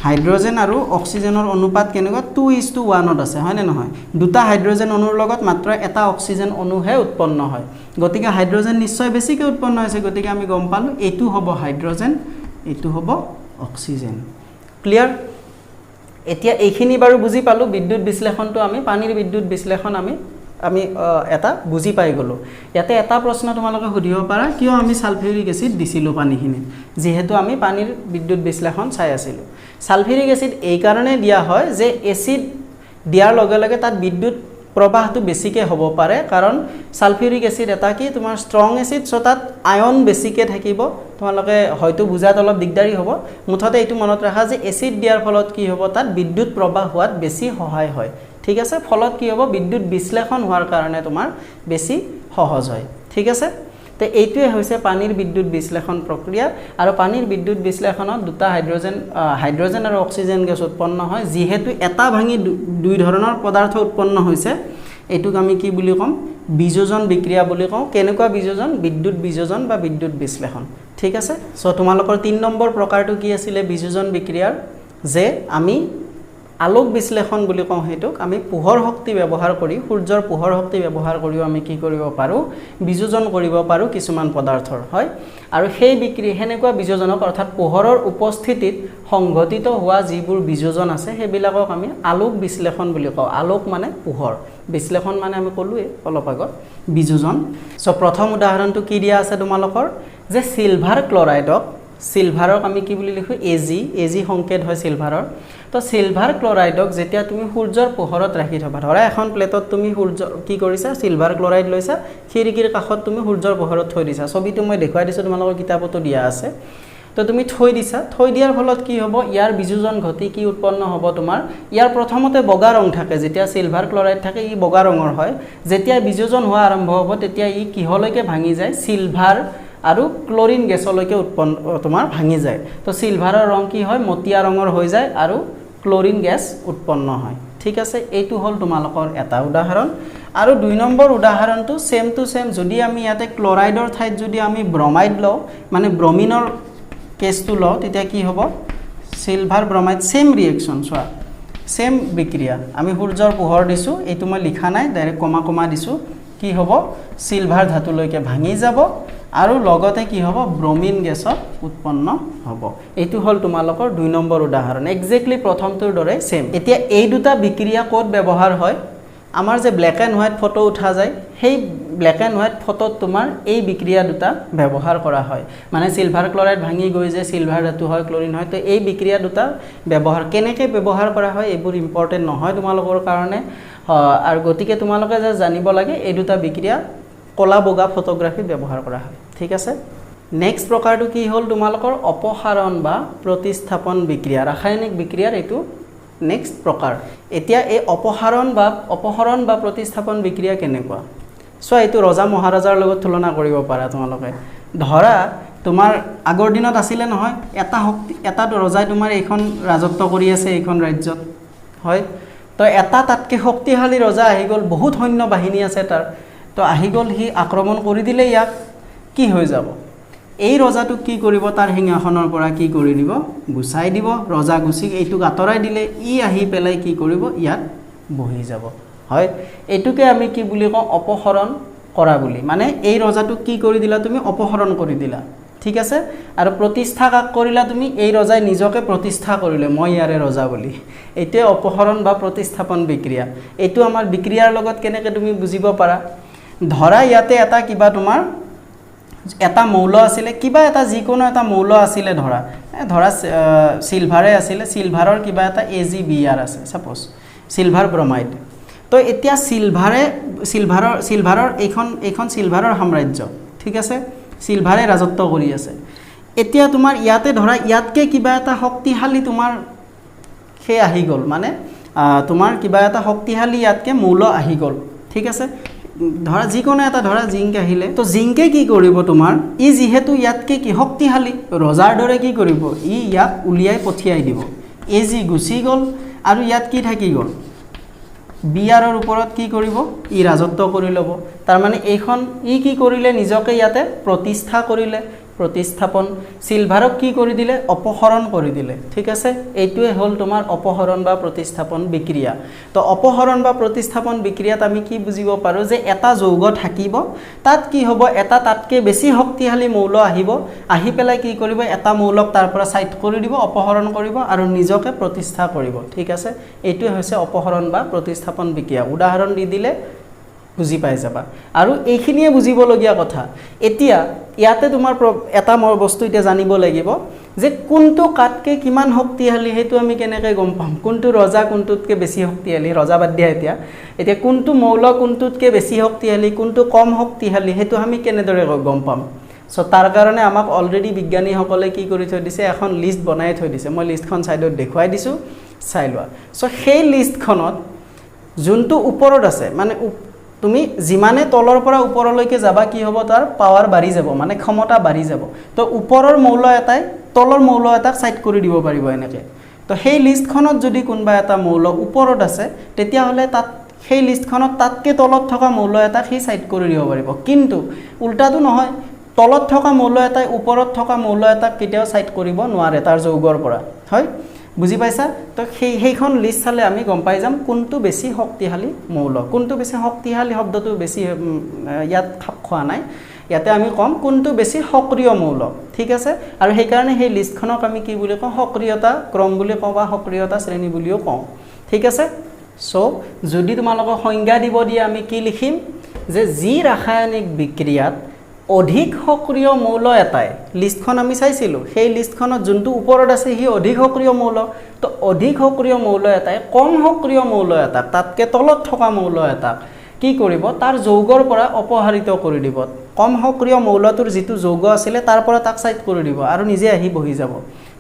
হাইড্ৰোজেন আৰু অক্সিজেনৰ অনুপাত কেনেকুৱা 2:1 ত আছে হয়নে নহয় দুটা হাইড্ৰোজেন অণুৰ লগত মাত্ৰ এটা অক্সিজেন অণুহে উৎপন্ন হয় গতিকে হাইড্ৰোজেন নিশ্চয় বেছিকৈ উৎপন্ন হৈছে গতিকে আমি গম পালো এইটো হ'ব হাইড্ৰোজেন এইটো হ'ব অক্সিজেন ক্লিয়াৰ এতিয়া এইখিনি বাৰু বুজি পালো বিদ্যুৎ বিশ্লেষণটো আমি পানীৰ বিদ্যুৎ বিশ্লেষণ আমি এটা বুজি পাই গলো ইয়াতে এটা প্ৰশ্ন তোমালোকে সুধিব পাৰা কিয় আমি সালফিউৰিক এসিড দিছিলো পানীখিনি যেহেতু আমি পানীৰ বিদ্যুৎ বিশ্লেষণ চাই আছিলো সালফিউৰিক এসিড এই কাৰণে দিয়া হয় যে এসিড দিয়াৰ লগে লগে তাত বিদ্যুৎ প্ৰবাহটো বেছিকে হ'ব পাৰে কাৰণ সালফিউৰিক এসিড এটা কি তোমাৰ ষ্ট্ৰং এসিড সো তাত আয়ন বেছিকে থাকিব তোমালোকে হয়তো বুজাত অলপ দিগদাৰি হ'ব মুঠতে এইটো মনত ৰাখা যে এসিড দিয়াৰ ফলত কি হ'ব তাত বিদ্যুৎ প্ৰবাহ হোৱাত বেছি সহায় হয় ঠিক আছে ফলত কি হ'ব বিদ্যুৎ বিশ্লেষণ হোৱাৰ কাৰণে তোমাৰ বেছি সহজ হয় ঠিক আছে তে এইটোৱে হৈছে পানীৰ বিদ্যুৎ বিশ্লেষণ প্ৰক্ৰিয়া আৰু পানীৰ বিদ্যুৎ বিশ্লেষণত দুটা হাইড্ৰোজেন আৰু অক্সিজেন গেছ উৎপন্ন হয় যেহেতু এটা ভাঙি দুই ধৰণৰ পদাৰ্থ উৎপন্ন হৈছে এটুক আমি কি বুলি কম বিযোজন বিক্ৰিয়া বুলি কওঁ কেনেকুৱা বিযোজন বিদ্যুৎ বিযোজন বা বিদ্যুৎ বিশ্লেষণ ঠিক আছে সো তোমালোকৰ 3 নম্বৰ প্ৰকাৰটো কি আছিল বিযোজন বিক্ৰিয়াৰ যে আমি আলোক বিশ্লেষণ বুলি কওঁ হেতুক আমি পোহৰ শক্তি ব্যৱহাৰ কৰি সূৰ্যৰ পোহৰ শক্তি ব্যৱহাৰ কৰিও আমি কি কৰিব পাৰো বিযোজন কৰিব পাৰো কিছুমান পদাৰ্থৰ হয় আৰু সেই বিক্ৰি হেনেকুৱা বিযোজনক অৰ্থাৎ পোহৰৰ উপস্থিতিত সংঘটিত হোৱা যিবোৰ বিযোজন আছে হেবিলাকক আমি আলোক বিশ্লেষণ বুলি কওঁ আলোক মানে পোহৰ বিশ্লেষণ মানে আমি কলোৱে অলপ আগত বিযোজন সো প্ৰথম উদাহৰণটো কি দিয়া আছে তোমালোকৰ যে সিলভাৰ ক্লোৰাইডক সিলভাৰক আমি কি বুলি লিখো এজি সংকেত হয় সিলভাৰৰ তো সিলভাৰ ক্লোৰাইডক যেতিয়া তুমি সূৰ্যৰ পোহৰত ৰাখি থবা ধৰা এখন প্লেটত তুমি সূৰ্য কি কৰিছা সিলভাৰ ক্লোৰাইড লৈছা খিৰিকিৰ কাষত তুমি সূৰ্যৰ পোহৰত থৈ দিছা ছবিটো মই দেখুৱাই দিছো তোমালোকৰ কিতাপতো দিয়া আছে তো তুমি থৈ দিছা থৈ দিয়াৰ ফলত কি হ'ব ইয়াৰ বিযোজন ঘটি কি উৎপন্ন হ'ব তোমাৰ ইয়াৰ প্ৰথমতে বগা ৰং থাকে যেতিয়া সিলভাৰ ক্লোৰাইড থাকে ই বগা ৰঙৰ হয় যেতিয়া বিযোজন হোৱা আৰম্ভ হ'ব তেতিয়া ই কিহলৈকে ভাঙি যায় সিলভাৰ আৰু ক্লোৰিন গেছলৈকে উৎপন্ন তোমাৰ ভাঙি যায় তো সিলভাৰৰ ৰং কি হয় মটিয়া ৰঙৰ হৈ যায় আৰু ক্লোৰিন গেছ উৎপন্ন হয় ঠিক আছে এইটো হল তোমালোকৰ এটা উদাহৰণ আৰু 2 নম্বৰ উদাহৰণটো সেম টু সেম যদি আমি ইয়াতে ক্লোৰাইডৰ ঠাইত যদি আমি ব্ৰমাইড লওঁ মানে ব্ৰমিনৰ কেছটো লওঁ তেতিয়া কি হ'ব সিলভাৰ ব্ৰমাইড সেম ৰিএকচন চোৱা সেম বিক্ৰিয়া আমি সূৰ্যৰ পোহৰ দিছো এইটো মই লিখা নাই ডাইৰেক্ট কমা দিছো কি হ'ব সিলভাৰ ধাতুলৈকে ভাঙি যাব আৰু লগতে কি হ'ব ব্ৰমিন গেছ উৎপন্ন হ'ব এইটো হল তোমালোকৰ 2 নম্বৰ উদাহৰণ এক্স্যাক্টলি প্ৰথমটোৰ দৰে সেম এতিয়া এই দুটা বিক্ৰিয়া কোড ব্যৱহাৰ হয় আমাৰ যে ব্ল্যাক এন্ড হোৱাইট ফটো উঠা যায় সেই ব্ল্যাক এন্ড হোৱাইট ফটোত তোমাৰ এই বিক্ৰিয়া দুটা ব্যৱহাৰ কৰা হয় মানে সিলভাৰ ক্লোৰাইড ভাঙি গৈ যে সিলভাৰ ধাতু হয় ক্লোৰিন হয় তো এই বিক্ৰিয়া দুটা ব্যৱহাৰ কেনেকৈ ব্যৱহাৰ কৰা হয় এইবোৰ ইম্পৰ্টেন্ট নহয় তোমালোকৰ কাৰণে আৰু গতিকে তোমালোকে যে জানিব লাগে এই দুটা বিক্ৰিয়া কলা বগা ফটোগ্ৰাফি ব্যৱহাৰ কৰা হয় ঠিক আছে নেক্সট প্ৰকাৰটো কি হল তোমালোকৰ অপসাৰণ বা প্ৰতিস্থাপন বিক্ৰিয়া ৰাসায়নিক বিক্ৰিয়াৰ এটো নেক্সট প্ৰকাৰ এতিয়া এই অপহৰণ বা প্ৰতিস্থাপন বিক্ৰিয়া কেনেকুৱা সো এটো ৰজা মহাৰাজাৰ লগত তুলনা কৰিব পাৰা তোমালোকে ধৰা তোমাৰ আগৰ দিনত আছিল নহয় এটা ৰজাই তোমাৰ এইখন ৰাজত্ব কৰি আছে এইখন ৰাজ্যত হয় তো এটা তাতকে শক্তিশালী ৰজা আহি গল বহুত সৈন্য বাহিনী আছে তাৰ তো আহি গল হি আক্ৰমণ কৰি দিলে ইয়াক কি হৈ যাব এই ৰজাটো কি কৰিব তাৰ সিংহাসনৰ পৰা কি কৰি দিব গুছাই দিব ৰজা গুছি এইটো আতৰাই দিলে ই আহি পেলাই কি কৰিব ইয়াত বহি যাব হয় এটুকে আমি কি বুলি কওঁ অপহৰণ কৰা বুলি মানে এই ৰজাটো কি কৰি দিলা তুমি অপহৰণ কৰি দিলা ঠিক আছে আৰু প্ৰতিষ্ঠা কাক কৰিলা তুমি এই ৰজাই নিজকে প্ৰতিষ্ঠা কৰিলে মই ইয়াৰে ৰজা বুলি এইটোৱে অপহৰণ বা প্ৰতিস্থাপন বিক্ৰিয়া এইটো আমাৰ বিক্ৰিয়াৰ লগত কেনেকৈ তুমি বুজিব পাৰা ধৰা ইয়াতে এটা কিবা তোমাৰ এটা মৌল আছিলে কিবা এটা যিকোনো এটা মৌল আছিলে ধৰা সিলভাৰে আছিলে সিলভাৰৰ কিবা এটা AgBr আছে সাপোজ সিলভাৰ ব্ৰমাইড তো এতিয়া সিলভাৰৰ এইখন সিলভাৰৰ সাম্ৰাজ্য ঠিক আছে সিলভাৰে ৰাজত্ব কৰি আছে এতিয়া তোমাৰ ইয়াতে ধৰা ইয়াতকে কিবা এটা শক্তিশালী তোমাৰ সে আহি গ'ল মানে তোমাৰ কিবা এটা শক্তিশালী ইয়াতকে মৌল আহি গ'ল ঠিক আছে ধৰা যিকোনো এটা ধৰা জিংক আহিলে তো জিংকে কি কৰিব তোমাৰ ই যেহেতু ইয়াতকে কি শক্তিশালী ৰজাৰ দৰে কি কৰিব ই ইয়াক উলিয়াই পঠিয়াই দিব এই যি গুচি গ'ল আৰু ইয়াত কি থাকি গ'ল বিয়াৰৰ ওপৰত কি কৰিব ই ৰাজত্ব কৰি ল'ব তাৰ মানে এইখন ই কি কৰিলে নিজকে ইয়াতে প্ৰতিষ্ঠা কৰিলে প্ৰতিস্থাপন সিলভাৰক কি কৰি দিলে অপহৰণ কৰি দিলে ঠিক আছে এইটোৱে হল তোমাৰ অপহৰণ বা প্ৰতিস্থাপন বিক্ৰিয়া তো অপহৰণ বা প্ৰতিস্থাপন বিক্ৰিয়াত আমি কি বুজিব পাৰো যে এটা যৌগ থাকিব তাত কি হ'ব এটা তাতকে বেছি শক্তিশালী মৌল আহিব আহি পেলাই কি কৰিব এটা মৌলক তাৰ পৰা সাইড কৰি দিব অপহৰণ কৰিব আৰু নিজকে প্ৰতিষ্ঠা কৰিব ঠিক আছে এইটোৱে হৈছে অপহৰণ বা প্ৰতিস্থাপন বিক্ৰিয়া উদাহৰণ দি দিলে বুজি পাই যাবা আৰু এইখিনিয়ে বুজিবলগীয়া কথা এতিয়া ইয়াতে তোমাৰ এটা মোৰ বস্তু এতিয়া জানিব লাগিব যে কোনটো কাটকে কিমান শক্তিশালী হেতু আমি কেনেকৈ গম পাম কোনটো ৰজা কোনটোতকে বেছি শক্তিশালী ৰজা বাদ দিয়া এতিয়া কোনটো মৌল কোনটোতকে বেছি শক্তিশালী কোনটো কম শক্তিশালী হেতু আমি কেনেদৰে গম পাম সো তাৰ কাৰণে আমাক অলৰেডি বিজ্ঞানীসকলে কি কৰি থৈ দিছে এখন লিষ্ট বনাই থৈ দিছে মই লিষ্টখন সাইডত দেখুৱাই দিছো চাই লোৱা সো সেই লিষ্টখনত যোনটো ওপৰত আছে মানে তুমি যিমানে তলৰ পৰা ওপৰলৈকে যাবা কি হ'ব তাৰ পাৱাৰ বাঢ়ি যাব মানে ক্ষমতা বাঢ়ি যাব তো ওপৰৰ মৌল এটাই তলৰ মৌল এটাক সাইড কৰি দিব পাৰিব এনেকে তো সেই লিষ্টখনত যদি কোনবা এটা মৌল ওপৰত আছে তেতিয়া হলে তাত সেই লিষ্টখনত তাতকে তলত থকা মৌল এটা সেই সাইড কৰি দিব পাৰিব কিন্তু উল্টাটো নহয় তলত থকা মৌল এটাই ওপৰত থকা মৌল এটাক কেতিয়াও সাইড কৰিব নোৱাৰে তাৰ যৌগৰ পৰা হয় বুজি পাইছা তো সেইখন লিষ্ট চালে আমি গম পাই যাম কোনটো বেছি শক্তিশালী মৌল কোনটো বেছি শক্তিশালী শব্দটো বেছি ইয়াত খাপ খোৱা নাই ইয়াতে আমি কম কোনটো বেছি সক্ৰিয় মৌল ঠিক আছে আৰু সেই কাৰণে সেই লিষ্টখনক আমি কি বুলি কওঁ সক্ৰিয়তা ক্ৰম বুলি কওঁ বা সক্ৰিয়তা শ্ৰেণী বুলিও কওঁ ঠিক আছে সো যদি তোমালোকক সংজ্ঞা দিব দিয়ে আমি কি লিখিম যে যি ৰাসায়নিক বিক্ৰিয়াত অধিক সক্ৰিয় মৌল এটাই লিষ্টখন আমি চাইছিলো সেই লিষ্টখনত যোনটো ওপৰত আছে হি অধিক সক্ৰিয় মৌল তো অধিক সক্ৰিয় মৌল এটাই কম সক্ৰিয় মৌল এটা তাতকে তলত থকা মৌল এটা কি কৰিব তাৰ যৌগৰ পৰা অপহৰিত কৰি দিব কম সক্ৰিয় মৌলটোৰ যেটো যৌগ আছিল তাৰ পৰা তাক সাইড কৰি দিব আৰু নিজে আহি বহি যাব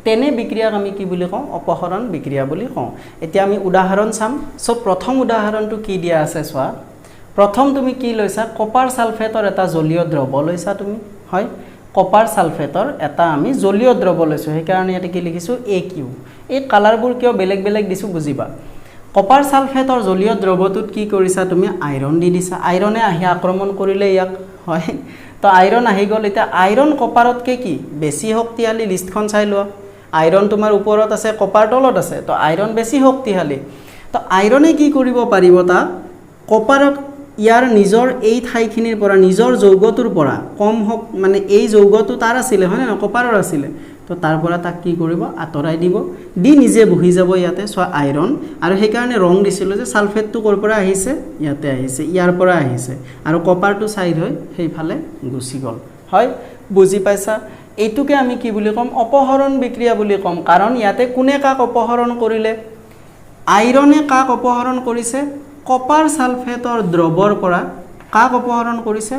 তেনে বিক্ৰিয়াক আমি কি বুলি কওঁ অপহৰণ বিক্ৰিয়া বুলি কওঁ এতিয়া আমি উদাহৰণ চাম সো প্ৰথম উদাহৰণটো কি দিয়া আছে চোৱা প্ৰথম তুমি কি লৈছা কপাৰ সালফেটৰ এটা জলীয় দ্ৰৱ লৈছা তুমি হয় কপাৰ সালফেটৰ এটা আমি জলীয় দ্ৰৱ লৈছো সেই কাৰণে ইয়াতে কি লিখিছো AQ এই কালাৰবোৰ কিয় বেলেগ বেলেগ দিছো বুজিবা কপাৰ সালফেটৰ জলীয় দ্ৰৱটোত কি কৰিছা তুমি আইৰন দি দিছা আইৰনে আহি আক্ৰমণ কৰিলে ইয়াক হয় তো আইৰন আহি গল এটা আইৰন কপাৰতকে কি বেছি শক্তিশালী লিষ্টখন চাই লোৱা আইৰন তোমাৰ ওপৰত আছে কপাৰ তলত আছে তো আইৰন বেছি শক্তিশালী তো আইৰনে কি কৰিব পাৰিব তা কপাৰক ইয়াৰ নিজৰ এই ঠাইখিনিৰ পৰা নিজৰ যৌগটোৰ পৰা কম হক মানে এই যৌগটো তাৰ আছিল হয় না কপাৰৰ আছিল তো তাৰ পৰা তাক কি কৰিব আতৰাই দিব দি নিজে বহি যাব ইয়াতে সো আইৰন আৰু সেই কাৰণে ৰং দিছিল যে সালফেটটো কৰ পৰা আহিছে ইয়াতে আহিছে ইয়াৰ পৰা আহিছে আৰু কপাৰটো সাইড হৈ সেইফালে গুচি গল হয় বুজি পাইছা এইটোকে আমি কি বুলি কম অপহৰণ বিক্ৰিয়া বুলি কম কাৰণ ইয়াতে কোনে কাক অপহৰণ কৰিলে আইৰনে কাক অপহৰণ কৰিছে কপাৰ সালফেটৰ দ্ৰৱৰ পৰা কাক অপহৰণ কৰিছে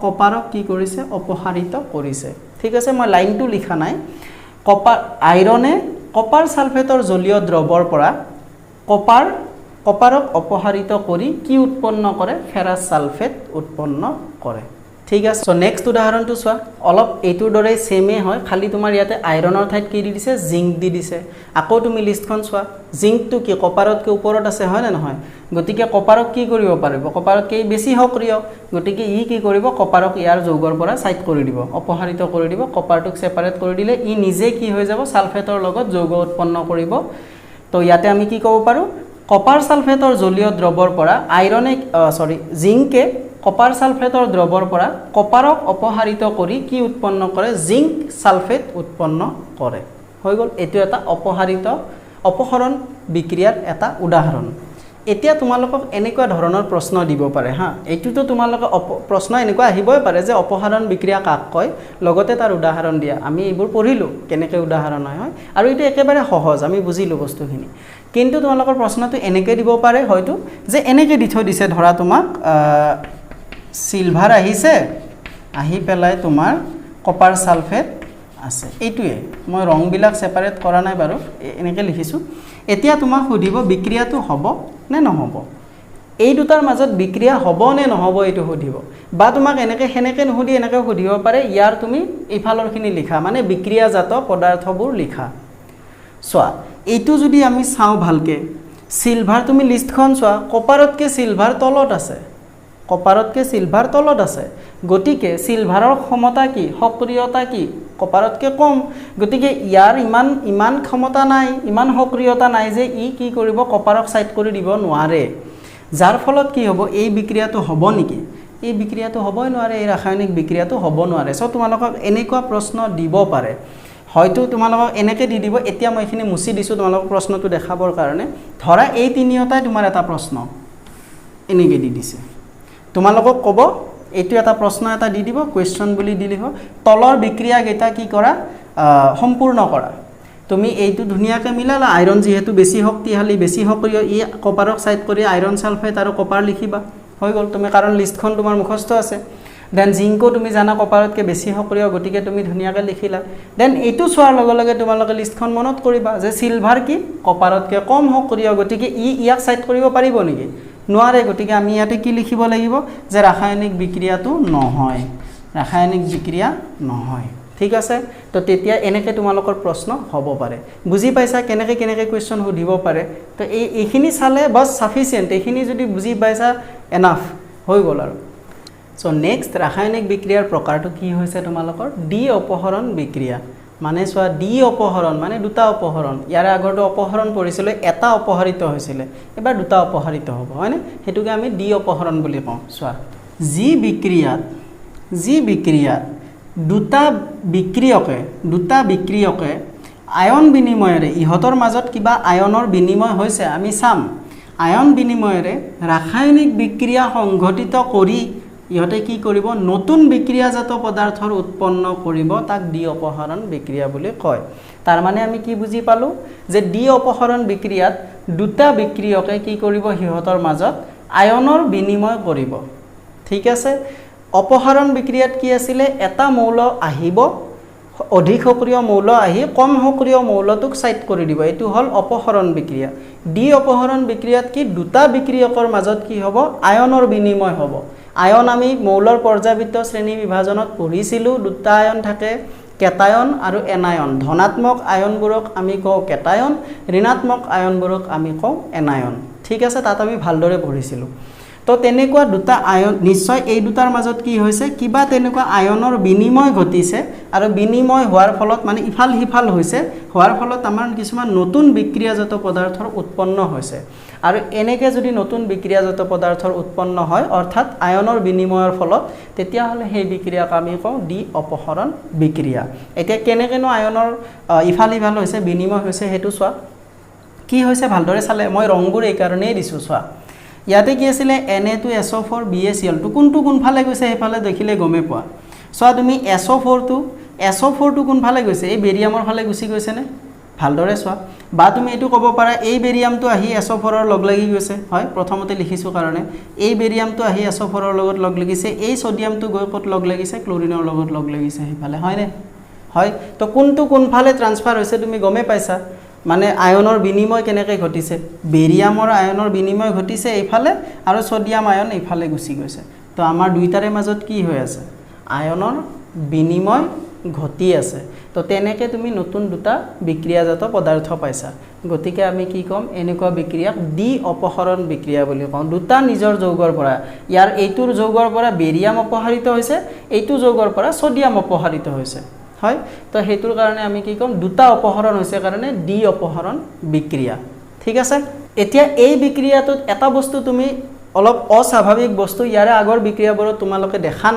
কপাৰক কি কৰিছে অপহৰিত কৰিছে ঠিক আছে মই লাইনটো লিখা নাই আইৰনে কপাৰ সালফেটৰ জলীয় দ্ৰৱৰ পৰা কপাৰক অপহৰিত কৰি কি উৎপন্ন কৰে ফেৰাছ সালফেট উৎপন্ন কৰে ঠিক আছে সো নেক্সট উদাহৰণটো চোৱা অলপ এইটোৰ দৰে সেমে হয় খালি তোমাৰ ইয়াতে আইৰনৰ ঠাইত কি দি দিছে জিংক দি দিছে আকৌ তুমি লিষ্টখন চোৱা জিংকটো কি কপাৰতকে ওপৰত আছে হয় না নহয় গতিকে কপাৰক কি কৰিব পাৰিব কপাৰতকে বেছি সক্ৰিয় গতিকে ই কি কৰিব কপাৰক ইয়াৰ যৌগৰ পৰা সাইড কৰি দিব অপহৰিত কৰি দিব কপাৰটোক সেপাৰেট কৰি দিলে ই নিজে কি হৈ যাব সালফেটৰ লগত যৌগ উৎপন্ন কৰিব তো ইয়াতে আমি কি ক'ব পাৰো কপাৰ সালফেটৰ জলীয় দ্ৰৱৰ পৰা আইৰনে জিংকে কপাৰ সালফেটৰ দ্ৰৱৰ পৰা কপাৰক অপহৰিত কৰি কি উৎপন্ন কৰে জিংক সালফেট উৎপন্ন কৰে হৈ গল এটো এটা অপহৰণ বিক্ৰিয়াৰ এটা উদাহৰণ এতিয়া তোমালোকক এনেকুৱা ধৰণৰ প্ৰশ্ন দিব পাৰে হা এইটোতো তোমালোকে প্ৰশ্ন এনেকুৱা আহিবই পাৰে যে অপসাৰণ বিক্ৰিয়া কাক কয় লগতে তাৰ উদাহৰণ দিয়া আমি এইবোৰ পঢ়িলো কেনেকৈ উদাহৰণ হয় আৰু এটা একেবাৰে সহজ আমি বুজিলো বস্তুখিনি কিন্তু তোমালোকৰ প্ৰশ্নটো এনেকৈ দিব পাৰে হয়তো যে এনেকৈ দি থৈ দিছে ধৰা তোমাক সিলভাৰ আহিছে আহি পেলাই তোমাৰ কপাৰ সালফেট আছে এইটোৱে মই ৰংবিলাক সেপাৰেট কৰা নাই বাৰু এনেকৈ লিখিছো এতিয়া তোমাক সুধিব বিক্ৰিয়াটো হ'ব নে নহ'ব এই দুটাৰ মাজত বিক্ৰিয়া হ'ব নে নহ'ব এইটো সুধিব বা তোমাক এনেকৈ নুসুধি এনেকৈ সুধিব পাৰে ইয়াৰ তুমি ইফালৰখিনি লিখা মানে বিক্ৰিয়াজাত পদাৰ্থবোৰ লিখা চোৱা এইটো যদি আমি চাওঁ ভালকে সিলভাৰ তুমি লিষ্টখন চোৱা কপাৰতকৈ সিলভাৰ তলত আছে কপাৰতকৈ সিলভাৰ তলত আছে গতিকে সিলভাৰৰ ক্ষমতা কি সক্ৰিয়তা কি কপাৰতকৈ কম গতিকে ইয়াৰ ইমান ক্ষমতা নাই ইমান সক্ৰিয়তা নাই যে ই কি কৰিব কপাৰক সাইড কৰি দিব নোৱাৰে যাৰ ফলত কি হ'ব এই বিক্ৰিয়াটো হ'ব নেকি এই বিক্ৰিয়াটো হ'বই নোৱাৰে এই ৰাসায়নিক বিক্ৰিয়াটো হ'ব নোৱাৰে সো তোমালোকক এনেকুৱা প্ৰশ্ন দিব পাৰে হয়তো তোমালোকক এনেকৈ দি দিব এতিয়া মই এখিনি মুছি দিছো তোমালোকক প্ৰশ্নটো দেখাবৰ কাৰণে ধৰা এই তিনিওটাই তোমাৰ এটা প্ৰশ্ন এনেকৈ দি দিছে তোমালোকক ক'ব এইটো এটা প্ৰশ্ন এটা দি দিব কোৱেশ্চন বুলি দি লিখ তলৰ বিক্ৰিয়া কেইটা কি কৰা সম্পূৰ্ণ কৰা তুমি এইটো ধুনিয়াকে মিলালা আইৰন যেহেতু বেছি শক্তিশালী বেছি সক্ৰিয় ই কপাৰক সাইড কৰি আইৰন সালফেট আৰু কপাৰ লিখিবা হৈ গল তুমি কাৰণ লিষ্টখন তোমাৰ মুখস্থ আছে দেন জিংকো তুমি জানা কপাৰতকৈ বেছি সক্ৰিয় গতিকে তুমি ধুনিয়াকে লিখিলা দেন এইটো চোৱাৰ লগে লগে তোমালোকে লিষ্টখন মনত কৰিবা যে সিলভাৰ কি কপাৰতকৈ কম সক্ৰিয় গতিকে ইয়াক সাইড কৰিব পাৰিব নেকি নোৱাৰে গতিকে আমি ইয়াতে কি লিখিব লাগিব যে ৰাসায়নিক বিক্ৰিয়াটো নহয় ৰাসায়নিক বিক্ৰিয়া নহয় ঠিক আছে তো তেতিয়া এনেকৈ তোমালোকৰ প্ৰশ্ন হ'ব পাৰে বুজি পাইছা কেনেকৈ কোৱেশ্চন সুধিব পাৰে তো এইখিনি চালে বাস সাফিচিয়েন্ট এইখিনি যদি বুজি পাইছা এনাফ হৈ গ'ল আৰু সো নেক্সট ৰাসায়নিক বিক্ৰিয়াৰ প্ৰকাৰটো কি হৈছে তোমালোকৰ ডি অপহৰণ বিক্ৰিয়া মানে চোৱা ডি অপহৰণ মানে দুটা অপহৰণ ইয়াৰ আগৰটো অপহৰণ পৰিছিল এটা অপহৰিত হৈছিল এবাৰ দুটা অপহৰিত হ'ব হয়নে হেতুকে আমি ডি অপহৰণ বুলি কওঁ চোৱা যি বিক্ৰিয়াত দুটা বিক্ৰিয়কে আয়ন বিনিময়ৰে ইহতৰ মাজত কিবা আয়নৰ বিনিময় হৈছে আমি চাম আয়ন বিনিময়ৰে ৰাসায়নিক বিক্ৰিয়া সংঘটিত কৰি ইহতে কি কৰিব নতুন বিক্ৰিয়াজাত পদাৰ্থৰ উৎপন্ন কৰিব তাক ডি অপহৰণ বিক্ৰিয়া বুলি কয় তাৰ মানে আমি কি বুজি পালো যে ডি অপহৰণ বিক্ৰিয়াত দুটা বিক্ৰিয়কে কি কৰিব হিহতৰ মাজত আয়নৰ বিনিময় কৰিব ঠিক আছে অপহৰণ বিক্ৰিয়াত কি আছিল এটা মৌল আহিব অধিক সক্ৰিয় মৌল আহি কম সক্ৰিয় মৌলটোক সাইড কৰি দিব এটো হল অপহৰণ বিক্ৰিয়া ডি অপহৰণ বিক্ৰিয়াত কি দুটা বিক্ৰিয়কৰ মাজত কি হ'ব আয়নৰ বিনিময় হ'ব আয়ন আমি মৌলৰ পৰ্যাবৃত্ত শ্ৰেণী বিভাজনত পঢ়িছিলো দুটা আয়ন থাকে কেটায়ন আৰু এনায়ন ধনাত্মক আয়নবোৰক আমি কওঁ কেটায়ন ঋণাত্মক আয়নবোৰক আমি কওঁ এনায়ন ঠিক আছে তাত আমি ভালদৰে পঢ়িছিলো তো তেনেকুৱা দুটা আয়ন নিশ্চয় এই দুটাৰ মাজত কি হৈছে কিবা তেনেকুৱা আয়নৰ বিনিময় ঘটিছে আৰু বিনিময় হোৱাৰ ফলত মানে ইফাল হিফাল হৈছে হোৱাৰ ফলত আমাৰ কিছুমান নতুন বিক্ৰিয়াজাত পদাৰ্থৰ উৎপন্ন হৈছে আৰু এনেকৈ যদি নতুন বিক্ৰিয়াজাত পদাৰ্থৰ উৎপন্ন হয় অৰ্থাৎ আয়নৰ বিনিময়ৰ ফলত তেতিয়া হলে সেই বিক্ৰিয়াক আমি কওঁ ডি অপহৰণ বিক্ৰিয়া এতিয়া কেনেকেনো আয়নৰ ইফাল হিফাল হৈছে বিনিময় হৈছে হেতু চোৱা কি হৈছে ভালদৰে চালে মই ৰংবোৰ এই কাৰণেই দিছো চোৱা ইয়াতে কি আছিল Na2SO4 BaCl টো কোনফালে গৈছে হেফালে দেখিলে গমে পোৱা চোৱা তুমি SO4 টো কোনফালে গৈছে এই বেৰিয়ামৰ ফালে গুছি গৈছে নে ভালদৰে চোৱা বা তুমি এটো ক'ব পাৰা এই বেৰিয়ামটো আহি SO4 ৰ লগ লাগি গৈছে হয় প্ৰথমতে লিখিছো কাৰণে এই বেৰিয়ামটো আহি SO4 ৰ লগত লগ লাগিছে এই সোডিয়ামটো গৈ কত লগ লাগিছে ক্লোৰিনৰ লগত লগ লাগিছে হেফালে হয় নে হয় তো কোনফালে ট্ৰান্সফাৰ হৈছে তুমি গমে পাইছা মানে আয়নৰ বিনিময় কেনেকৈ ঘটিছে বেৰিয়ামৰ আয়নৰ বিনিময় ঘটিছে এইফালে আৰু সোডিয়াম আয়ন এইফালে গুছি গৈছে তো আমাৰ দুইটাৰে মাজত কি হৈ আছে আয়নৰ বিনিময় ঘটি আছে তো তেনেকৈ তুমি নতুন দুটা বিক্ৰিয়াজাত পদাৰ্থ পাইছা গতিকে আমি কি কম এনেকুৱা বিক্ৰিয়াক ডি অপহৰণ বিক্ৰিয়া বুলি কওঁ দুটা নিজৰ যৌগৰ পৰা ইয়াৰ এইটোৰ যৌগৰ পৰা বেৰিয়াম অপহৰিত হৈছে এইটো যৌগৰ পৰা সোডিয়াম অপহৰিত হৈছে হয় তো হেতুৰ কাৰণে আমি কি কম দুটা অপহৰণ হৈছে কাৰণে ডি অপহৰণ বিক্ৰিয়া ঠিক আছে এতিয়া এই বিক্ৰিয়াটোত এটা বস্তু তুমি অলপ অস্বাভাৱিক বস্তু ইয়াৰে আগৰ বিক্ৰিয়াবোৰত তোমালোকে দেখা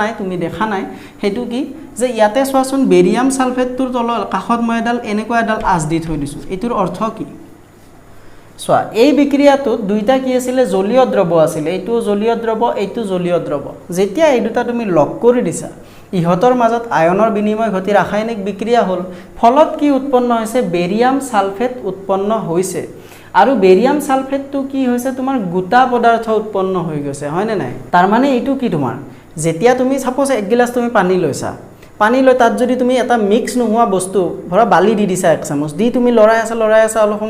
নাই হেতু কি যে ইয়াতে চোৱাচোন বেৰিয়াম সালফেটটোৰ তলত কাষত মই এডাল এনেকুৱা এডাল আঁচ দি থৈ দিছো এটোৰ অৰ্থ কি চোৱা এই বিক্ৰিয়াটোত দুইটা কি আছিলে জলীয় দ্ৰব্য আছিলে এইটো জলীয় দ্ৰব্য এইটো জলীয় দ্ৰব্য যেতিয়া এই দুটা তুমি লগ কৰি দিছা ইহতৰ মাজত আয়নৰ বিনিময় ঘটি ৰাসায়নিক বিক্ৰিয়া হ'ল ফলত কি উৎপন্ন হৈছে বেৰিয়াম সালফেট উৎপন্ন হৈছে আৰু বেৰিয়াম সালফেটটো কি হৈছে তোমাৰ গোটা পদাৰ্থ উৎপন্ন হৈ গৈছে হয় নে নাই তাৰ মানে এইটো কি তোমাৰ যেতিয়া তুমি সাপোজ এক গিলাস তুমি পানী লৈছা পানী লৈ তাত যদি তুমি এটা মিক্স নোহোৱা বস্তু ধৰা বালি দি দিছা এক চামুচ দি তুমি লৰাই আছা অলপ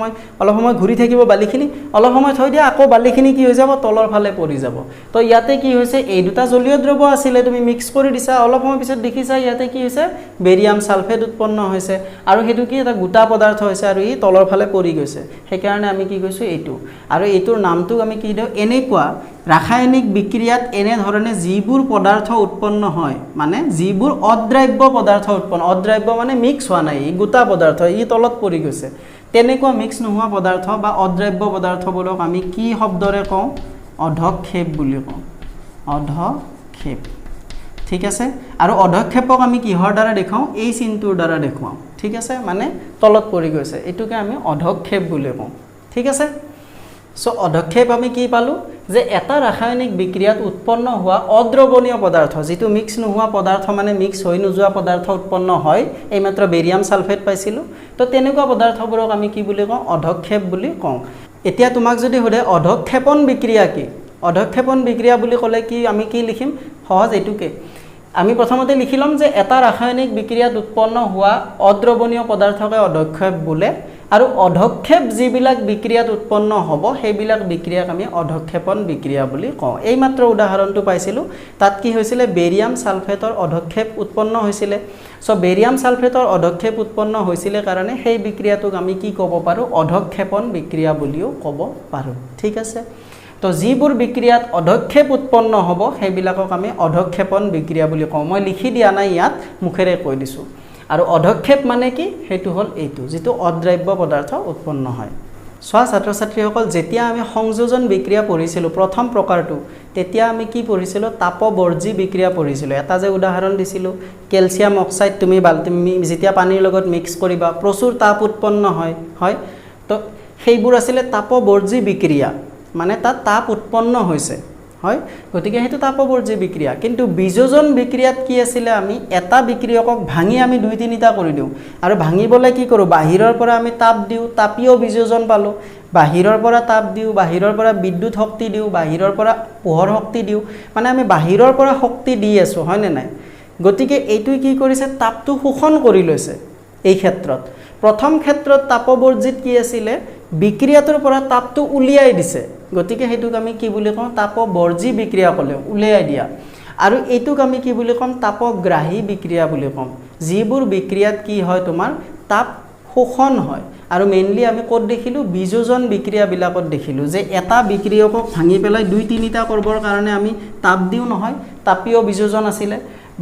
সময় ঘূৰি থাকিব বালিখিনি অলপ সময় থৈ দিয়া আকৌ বালিখিনি কি হৈ যাব তলৰ ফালে পৰি যাব তো ইয়াতে কি হৈছে এই দুটা জলীয় দ্ৰব্য আছিলে তুমি মিক্স কৰি দিছা অলপ সময় পিছত দেখিছা ইয়াতে কি হৈছে বেৰিয়াম সালফেট উৎপন্ন হৈছে আৰু হেতু কি এটা গোটা পদাৰ্থ হৈছে আৰু ই তলৰ ফালে পৰি গৈছে সেইকাৰণে আমি কি কৈছো এইটো আৰু এইটোৰ নামটো আমি কি দিও এনেকুৱা ৰাসায়নিক বিক্ৰিয়াত এনে ধৰণে যিবোৰ পদাৰ্থ উৎপন্ন হয় মানে যিবোৰ অদ্ৰাব্য পদাৰ্থ উৎপন্ন অদ্ৰাব্য মানে মিক্স হোৱা নাই ই গোটা পদাৰ্থ ই তলত পৰি গৈছে তেনেকুৱা মিক্স নোহোৱা পদাৰ্থ বা অদ্ৰাব্য পদাৰ্থবোৰক আমি কি শব্দৰে কওঁ অধক্ষেপ বুলি কওঁ অধক্ষেপ ঠিক আছে আৰু অধক্ষেপক আমি কিহৰ দ্বাৰা দেখাওঁ এই চিনটোৰ দ্বাৰা দেখুৱাওঁ ঠিক আছে মানে তলত পৰি গৈছে এটোকে আমি অধক্ষেপ বুলি কওঁ ঠিক আছে সো অধক্ষেপ আমি কি পালো যে এটা ৰাসায়নিক বিক্ৰিয়াত উৎপন্ন হোৱা অদ্ৰৱণীয় পদাৰ্থ যেটো মিক্স নোহোৱা পদাৰ্থ মানে মিক্স হৈ নোযোৱা পদাৰ্থ উৎপন্ন হয় এই মাত্ৰ বেৰিয়াম সালফেট পাইছিলো তো তেনেকুৱা পদাৰ্থবোৰক আমি কি বুলি কওঁ অধক্ষেপ বুলি কওঁ এতিয়া তোমাক যদি হৰে অধক্ষেপন বিক্ৰিয়া কি অধক্ষেপন বিক্ৰিয়া বুলি ক'লে কি আমি কি লিখিম সহজ এটুকে আমি প্ৰথমতে লিখিলম যে এটা ৰাসায়নিক বিক্ৰিয়াত উৎপন্ন হোৱা অদ্ৰৱণীয় পদাৰ্থকে অধক্ষেপ বোলে আৰু অধক্ষেপ যিবিলাক বিক্ৰিয়াত উৎপন্ন হ'ব সেইবিলাক বিক্ৰিয়াক আমি অধক্ষেপন বিক্ৰিয়া বুলি কওঁ এই মাত্ৰ উদাহৰণটো পাইছিলো তাত কি হৈছিল বেৰিয়াম সালফেটৰ অধক্ষেপ উৎপন্ন হৈছিল সো বেৰিয়াম সালফেটৰ অধক্ষেপ উৎপন্ন হৈছিল কাৰণে সেই বিক্ৰিয়াটোক আমি কি ক'ব পাৰো অধক্ষেপন বিক্ৰিয়া বুলিও ক'ব পাৰো ঠিক আছে তো যিবোৰ বিক্ৰিয়াত অধক্ষেপ উৎপন্ন হ'ব সেইবিলাকক আমি অধক্ষেপন বিক্ৰিয়া বুলি কওঁ মই লিখি দিয়া নাই ইয়াত মুখেৰে কৈ দিছো আৰু অধক্ষেপ মানে কি হেতু হল এইটো যেটো অদ্ৰাব্য পদাৰ্থ উৎপন্ন হয় সোৱা ছাত্ৰ ছাত্ৰীসকল যেতিয়া আমি সংযোজন বিক্ৰিয়া পঢ়িছিলো প্ৰথম প্ৰকাৰটো তেতিয়া আমি কি পঢ়িছিলো তাপবৰ্জী বিক্ৰিয়া পঢ়িছিলো এটা যে উদাহৰণ দিছিলো ক্যালসিয়াম অক্সাইড তুমি যেতিয়া পানীৰ লগত মিক্স কৰিবা প্ৰচুৰ তাপ উৎপন্ন হয় তো সেইবোৰ আছিল তাপবৰ্জী বিক্ৰিয়া মানে তাত তাপ উৎপন্ন হৈছে হয় গতিকে হেতু তাপবৰ্জী বিক্ৰিয়া কিন্তু বিযোজন বিক্ৰিয়াত কি আছিল আমি এটা বিক্ৰিয়কক ভাঙি আমি দুই তিনিটা কৰি দিও আৰু ভাঙিবলৈ কি কৰো বাহিৰৰ পৰা আমি তাপ দিও তাপীয় বিযোজন পালো বাহিৰৰ পৰা তাপ দিও বাহিৰৰ পৰা বিদ্যুৎ শক্তি দিও বাহিৰৰ পৰা পোহৰ শক্তি দিও মানে আমি বাহিৰৰ পৰা শক্তি দি আছো হয় নে নাই গতিকে এইটো কি কৰিছে তাপটো শোষণ কৰি লৈছে এই ক্ষেত্ৰত প্ৰথম ক্ষেত্ৰত তাপবৰ্জিত কি আছিল বিক্ৰিয়াটোৰ পৰা তাপটো উলিয়াই দিছে গতিকে হেতুক আমি কি বুলি কওঁ তাপবৰ্জী বিক্ৰিয়া কলে উলিয়াই দিয়া আৰু এইটোক আমি কি বুলি কম তাপগ্ৰাহী বিক্ৰিয়া বুলি কম যিবোৰ বিক্ৰিয়াত কি হয় তোমাৰ তাপ শোষণ হয় আৰু মেইনলি আমি ক'ত দেখিলো বিযোজন বিক্ৰিয়া বিলাকত দেখিলো যে এটা বিক্ৰিয়কক ভাঙি পেলাই দুই তিনিটা কৰিবৰ কাৰণে আমি তাপ দিও নহয় তাপীয় বিযোজন আছিল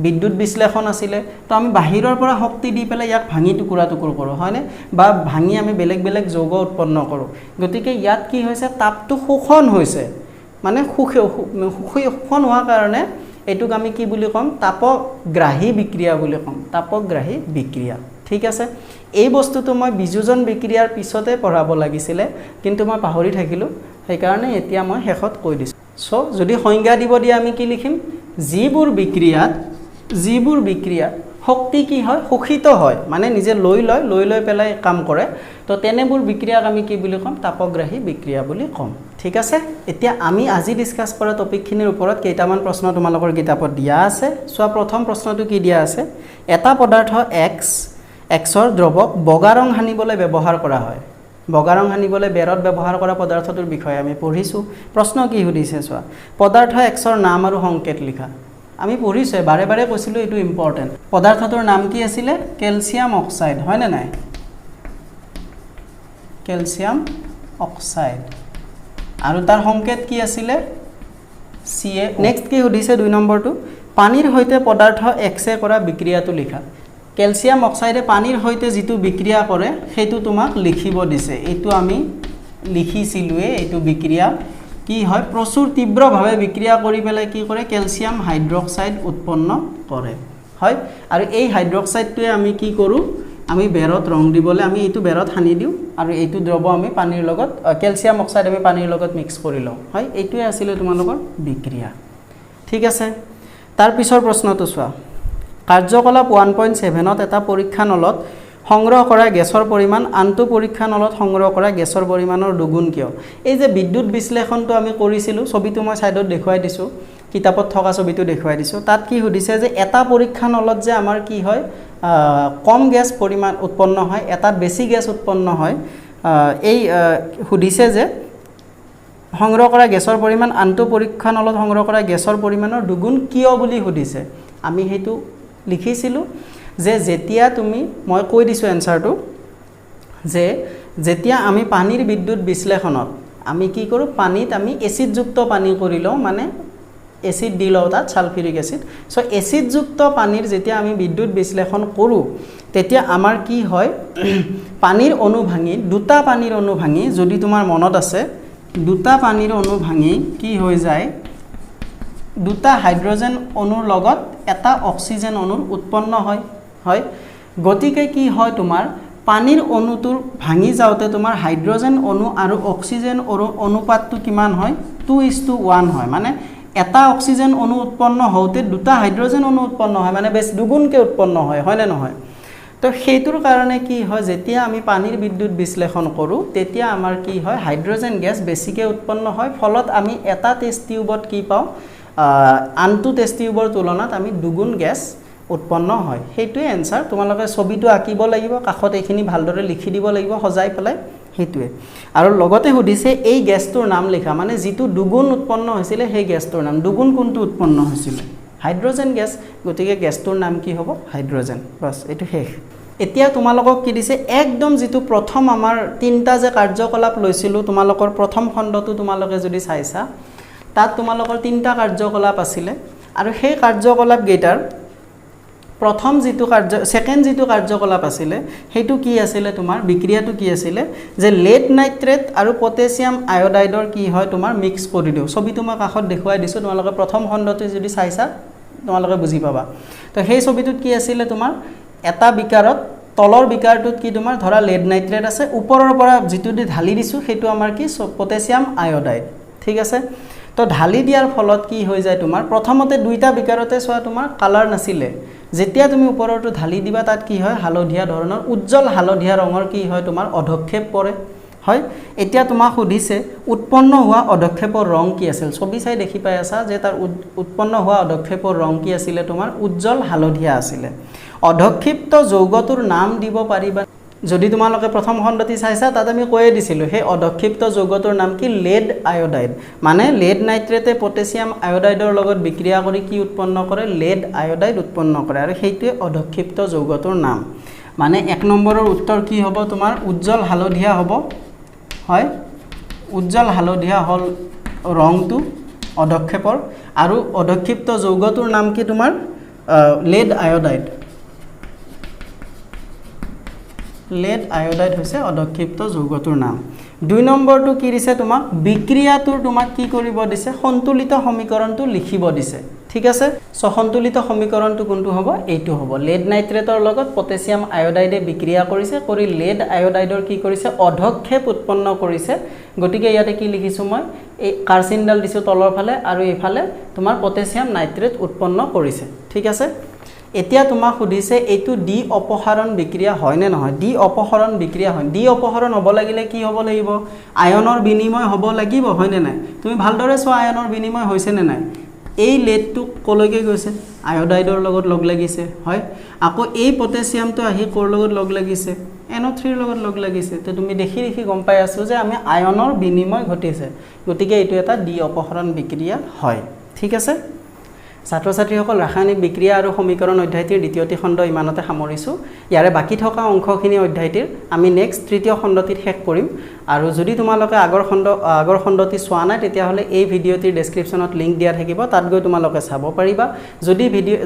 বিদ্যুৎ বিশ্লেষণ আছিল তো আমি বাহিৰৰ পৰা শক্তি দি পেলাই ইয়াক ভাঙি টুকুৰা টুকুৰ কৰো হয়নে বা ভাঙি আমি বেলেগ বেলেগ যৌগ উৎপন্ন কৰো গতিকে ইয়াত কি হৈছে তাপটো শোষণ হৈছে মানে শোষণ হোৱাৰ কাৰণে এটুক আমি কি বুলি কম তাপগ্ৰাহী বিক্ৰিয়া বুলি কম তাপগ্ৰাহী বিক্ৰিয়া ঠিক আছে এই বস্তুটো মই বিযোজন বিক্ৰিয়াৰ পিছতে পঢ়াব লাগিছিল কিন্তু মই পাহৰি থাকিলো সেই কাৰণে এতিয়া মই শেষত কৈ দিছো সো যদি সংজ্ঞা দিব দিয়া আমি কি লিখিম যিবোৰ বিক্ৰিয়া শক্তি কি হয় শোষিত হয় মানে নিজে লৈ পেলাই কাম কৰে তো তেনেবোৰ বিক্ৰিয়াক আমি কি বুলি কম তাপগ্ৰাহী বিক্ৰিয়া বুলি কম ঠিক আছে এতিয়া আমি আজি ডিসকাস কৰা টপিকখিনিৰ ওপৰত কেইটামান প্ৰশ্ন তোমালোকৰ কিতাপত দিয়া আছে সোৱা প্ৰথম প্ৰশ্নটো কি দিয়া আছে এটা পদাৰ্থ এক্সৰ দ্ৰৱক বগা ৰং হানিবলৈ ব্যৱহাৰ কৰা হয় বগা ৰং হানিবলৈ বেৰত ব্যৱহাৰ কৰা পদাৰ্থটোৰ বিষয়ে আমি পঢ়িছো প্ৰশ্ন কি সুধিছে সোৱা পদাৰ্থ এক্সৰ নাম আৰু সংকেত লিখা আমি পঢ়িছো বাৰে বাৰে কৈছিলো এটো ইম্পৰ্টেন্ট পদাৰ্থটোৰ নাম কি আছিল ক্যালসিয়াম অক্সাইড হয় না নাই ক্যালসিয়াম অক্সাইড আৰু তাৰ সংকেত কি আছিল Ca নেক্সট কি সুধিছে 2 নম্বৰটো পানীৰ হৈতে পদাৰ্থ এক্সে কৰা বিক্ৰিয়াটো লিখা ক্যালসিয়াম অক্সাইডে পানীৰ হৈতে যেটো বিক্ৰিয়া কৰে হেতু তোমাক লিখিব দিছে এটো আমি লিখিছিলুৱে এটো বিক্ৰিয়া কি হয় প্ৰচুৰ তীব্ৰভাৱে বিক্ৰিয়া কৰি পেলাই কি কৰে ক্যালসিয়াম হাইড্ৰক্সাইড উৎপন্ন কৰে হয় আৰু এই হাইড্ৰক্সাইডটোৱে আমি কি কৰো আমি বেৰত ৰং দিবলৈ আমি এইটো বেৰত সানি দিওঁ আৰু এইটো দ্ৰৱ আমি পানীৰ লগত কেলছিয়াম অক্সাইড আমি পানীৰ লগত মিক্স কৰি লওঁ হয় এইটোৱে আছিল তোমালোকৰ বিক্ৰিয়া ঠিক আছে তাৰ পিছৰ প্ৰশ্নটো চোৱা কাৰ্যকলাপ 1.7 ত এটা পৰীক্ষা নলত সংগ্ৰহ কৰা গেছৰ পৰিমাণ আনটো পৰীক্ষা নলত সংগ্ৰহ কৰা গেছৰ পৰিমাণৰ দুগুণ কিয় এই যে বিদ্যুৎ বিশ্লেষণটো আমি কৰিছিলোঁ ছবিটো মই সাইডত দেখুৱাই দিছোঁ কিতাপত থকা ছবিটো দেখুৱাই দিছোঁ তাত কি সুধিছে যে এটা পৰীক্ষা নলত যে আমাৰ কি হয় কম গ্যাস পৰিমাণ উৎপন্ন হয় এটাত বেছি গ্যাস উৎপন্ন হয় এই সুধিছে যে সংগ্ৰহ কৰা গেছৰ পৰিমাণ আনটো পৰীক্ষা নলত সংগ্ৰহ কৰা গেছৰ পৰিমাণৰ দুগুণ কিয় বুলি সুধিছে আমি হেতু লিখিছিলোঁ যে যেতিয়া তুমি মই কৈ দিছোঁ এনসাৰটো যে যেতিয়া আমি পানীৰ বিদ্যুৎ বিশ্লেষণত আমি কি কৰোঁ পানীত আমি এসিডযুক্ত পানী কৰি লওঁ মানে এসিড দি লওঁ তাত সালফিউৰিক এসিড সো এসিডযুক্ত পানীৰ যেতিয়া আমি বিদ্যুৎ বিশ্লেষণ কৰোঁ তেতিয়া আমাৰ কি হয় পানীৰ অণু ভাঙি দুটা পানীৰ অণু ভাঙি যদি তোমাৰ মনত আছে দুটা পানীৰ অণু ভাঙি কি হৈ যায় দুটা হাইড্ৰোজেন অণুৰ লগত এটা অক্সিজেন অণুৰ উৎপন্ন হয় গতিকে কি হয় তোমাৰ পানীৰ অণুটোৰ ভাঙি যাওঁতে তোমাৰ হাইড্ৰোজেন অণু আৰু অক্সিজেন অনুপাতটো কিমান হয় 2:1 হয় মানে এটা অক্সিজেন অণু উৎপন্ন হওঁতে দুটা হাইড্ৰোজেন অণু উৎপন্ন হয় মানে বেছ দুগুণকৈ উৎপন্ন হয় নে নহয় তো সেইটোৰ কাৰণে কি হয় যেতিয়া আমি পানীৰ বিদ্যুৎ বিশ্লেষণ কৰোঁ তেতিয়া আমাৰ কি হয় হাইড্ৰোজেন গ্যাস বেছিকৈ উৎপন্ন হয় ফলত আমি এটা টেষ্ট টিউবত কি পাওঁ আনটো টেষ্ট টিউবৰ তুলনাত আমি দুগুণ গ্যাস উৎপন্ন হয় সেইটোৱে এনসাৰ তোমালোকে ছবিটো আঁকিব লাগিব কাষত এইখিনি ভালদৰে লিখি দিব লাগিব সজাই পেলাই সেইটোৱে আৰু লগতে সুধিছে এই গ্যাসটোৰ নাম লিখা মানে যিটো দুগুণ উৎপন্ন হৈছিল সেই গ্যাসটোৰ নাম দুগুণ কোনটো উৎপন্ন হৈছিল হাইড্ৰোজেন গ্যাস গতিকে গ্যাসটোৰ নাম কি হ'ব হাইড্ৰোজেন বাস এটো শেষ এতিয়া তোমালোকক কি দিছে একদম যেটো প্ৰথম আমাৰ তিনটা যে কাৰ্যকলাপ লৈছিল তোমালোকৰ প্ৰথম খণ্ডটো তোমালোকে যদি চাইছা তাত তোমালোকৰ তিনটা কাৰ্যকলাপ আছিল আৰু সেই কাৰ্যকলাপ গেটাৰ প্ৰথম যেটো সেকেন্ড যেটো কাৰ্যকলাপ আছিল হেতু কি আছিল তোমাৰ বিক্ৰিয়াটো কি আছিল যে লেড নাইট্ৰেট আৰু পটাছিয়াম আয়োডাইডৰ কি হয় তোমাৰ মিক্স কৰি দিও ছবিটো মই কাখত দেখুৱাই দিছো তোমালোকে প্ৰথম খণ্ডটো যদি চাইছা তোমালোকে বুজি পাবা তো সেই ছবিটোত কি আছিল তোমাৰ এটা বিকাৰত তলৰ বিকাৰটোত কি তোমাৰ ধৰা লেড নাইট্ৰেট আছে ওপৰৰ পৰা যেটো দি ঢালি দিছো হেতু আমাৰ কি পটাছিয়াম আয়োডাইড ঠিক আছে তো ঢালি দিয়াৰ ফলত কি হৈ যায় তোমাৰ প্ৰথমতে দুইটা বিকাৰতে সোৱা তোমাৰ কালাৰ নাছিলে যেতিয়া তুমি ওপৰটো ঢালি দিবা তাত কি হয় হালধীয়া ধৰণৰ উজ্জ্বল হালধীয়া ৰঙৰ কি হয় তোমাৰ অধক্ষেপ পৰে হয় এতিয়া তোমাক সুধিছে উৎপন্ন হোৱা অধক্ষেপৰ ৰং কি আছিল ছবি চাই দেখি পাই আছা যে তাৰ উৎপন্ন হোৱা অধক্ষেপৰ ৰং কি আছিল তোমাৰ উজ্জ্বল হালধীয়া আছিল অধক্ষিপ্ত যৌগটোৰ নাম দিব পাৰিবা যদি তোমালোকে প্ৰথম খণ্ডটি চাইছা তাত আমি কৈয়ে দিছিলো হে অধক্ষিপ্ত যৌগটোৰ নাম কি লেড আয়োডাইড মানে লেড নাইট্ৰেটে পটাছিয়াম আয়োডাইডৰ লগত বিক্ৰিয়া কৰি কি উৎপন্ন কৰে লেড আয়োডাইড উৎপন্ন কৰে আৰু সেইটোৱে অধক্ষিপ্ত যৌগটোৰ নাম মানে এক নম্বৰৰ উত্তৰ কি হ'ব তোমাৰ উজ্জ্বল হালধীয়া হ'ব হয় উজ্জ্বল হালধীয়া হল ৰংটো অধক্ষেপৰ আৰু অধক্ষিপ্ত যৌগটোৰ নাম কি তোমাৰ লেড আয়োডাইড লেড আয়োডাইড হৈছে অধক্ষিপ্ত যৌগটোৰ নাম দুই নম্বৰটো কি দিছে তোমাক বিক্ৰিয়াটোৰ তোমাক কি কৰিব দিছে সন্তুলিত সমীকৰণটো লিখিব দিছে ঠিক আছে সো সন্তুলিত সমীকৰণটো কোনটো হ'ব এইটো হ'ব লেড নাইট্ৰেটৰ লগত পটাছিয়াম আয়োডাইডে বিক্ৰিয়া কৰিছে কৰি লেড আয়োডাইডৰ কি কৰিছে অধক্ষেপ উৎপন্ন কৰিছে গতিকে ইয়াতে কি লিখিছো মই এই কাৰ্চিনডাল দিছো তলৰ ফালে আৰু এইফালে তোমাৰ পটাছিয়াম নাইট্ৰেট উৎপন্ন কৰিছে ঠিক আছে এতিয়া তোমাক সুধিছে এইটো ডি অপহৰণ বিক্ৰিয়া হয় নে নহয় ডি অপহৰণ বিক্ৰিয়া হয় ডি অপহৰণ হ'ব লাগিলে কি হ'ব লাগিব আয়নৰ বিনিময় হ'ব লাগিব হয় নে নাই তুমি ভালদৰে চোৱা আয়নৰ বিনিময় হৈছে নে নাই এই লেডটো কলৈকে গৈছে আয়োডাইডৰ লগত লগ লাগিছে হয় আকৌ এই পটাছিয়ামটো আহি কোৰ লগত লগ লাগিছে NO3 ৰ লগত লগ লাগিছে তো তুমি দেখি গম পাই আছো যে আমি আয়নৰ বিনিময় ঘটিছে গতিকে এইটো এটা ডি অপহৰণ বিক্ৰিয়া হয় ঠিক আছে ছাত্ৰ ছাত্ৰীসকল ৰাসায়নিক বিক্ৰিয়া আৰু সমীকৰণ অধ্যায়টিৰ দ্বিতীয়টি খণ্ড ইমানতে সামৰিছো ইয়াৰে বাকি থকা অংশখিনি অধ্যায়টিৰ আমি নেক্সট তৃতীয় খণ্ডটিত শেষ কৰিম আৰু যদি তোমালোকে আগৰ খণ্ডটি চোৱা নাই তেতিয়া হলে এই ভিডিওটিৰ ডেসক্ৰিপচনত লিংক দিয়া থাকিব তাত গৈ তোমালোকে চাব পাৰিবা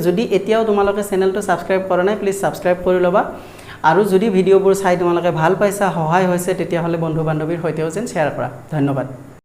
যদি এতিয়াও তোমালোকে চেনেলটো সাবস্ক্ৰাইব কৰা নাই প্লিজ সাবস্ক্ৰাইব কৰি লবা আৰু যদি ভিডিওবোৰ চাই তোমালোকে ভাল পাইছা সহায় হৈছে তেতিয়া হলে বন্ধু বান্ধৱীৰ সৈতেও যেন শেয়াৰ কৰা ধন্যবাদ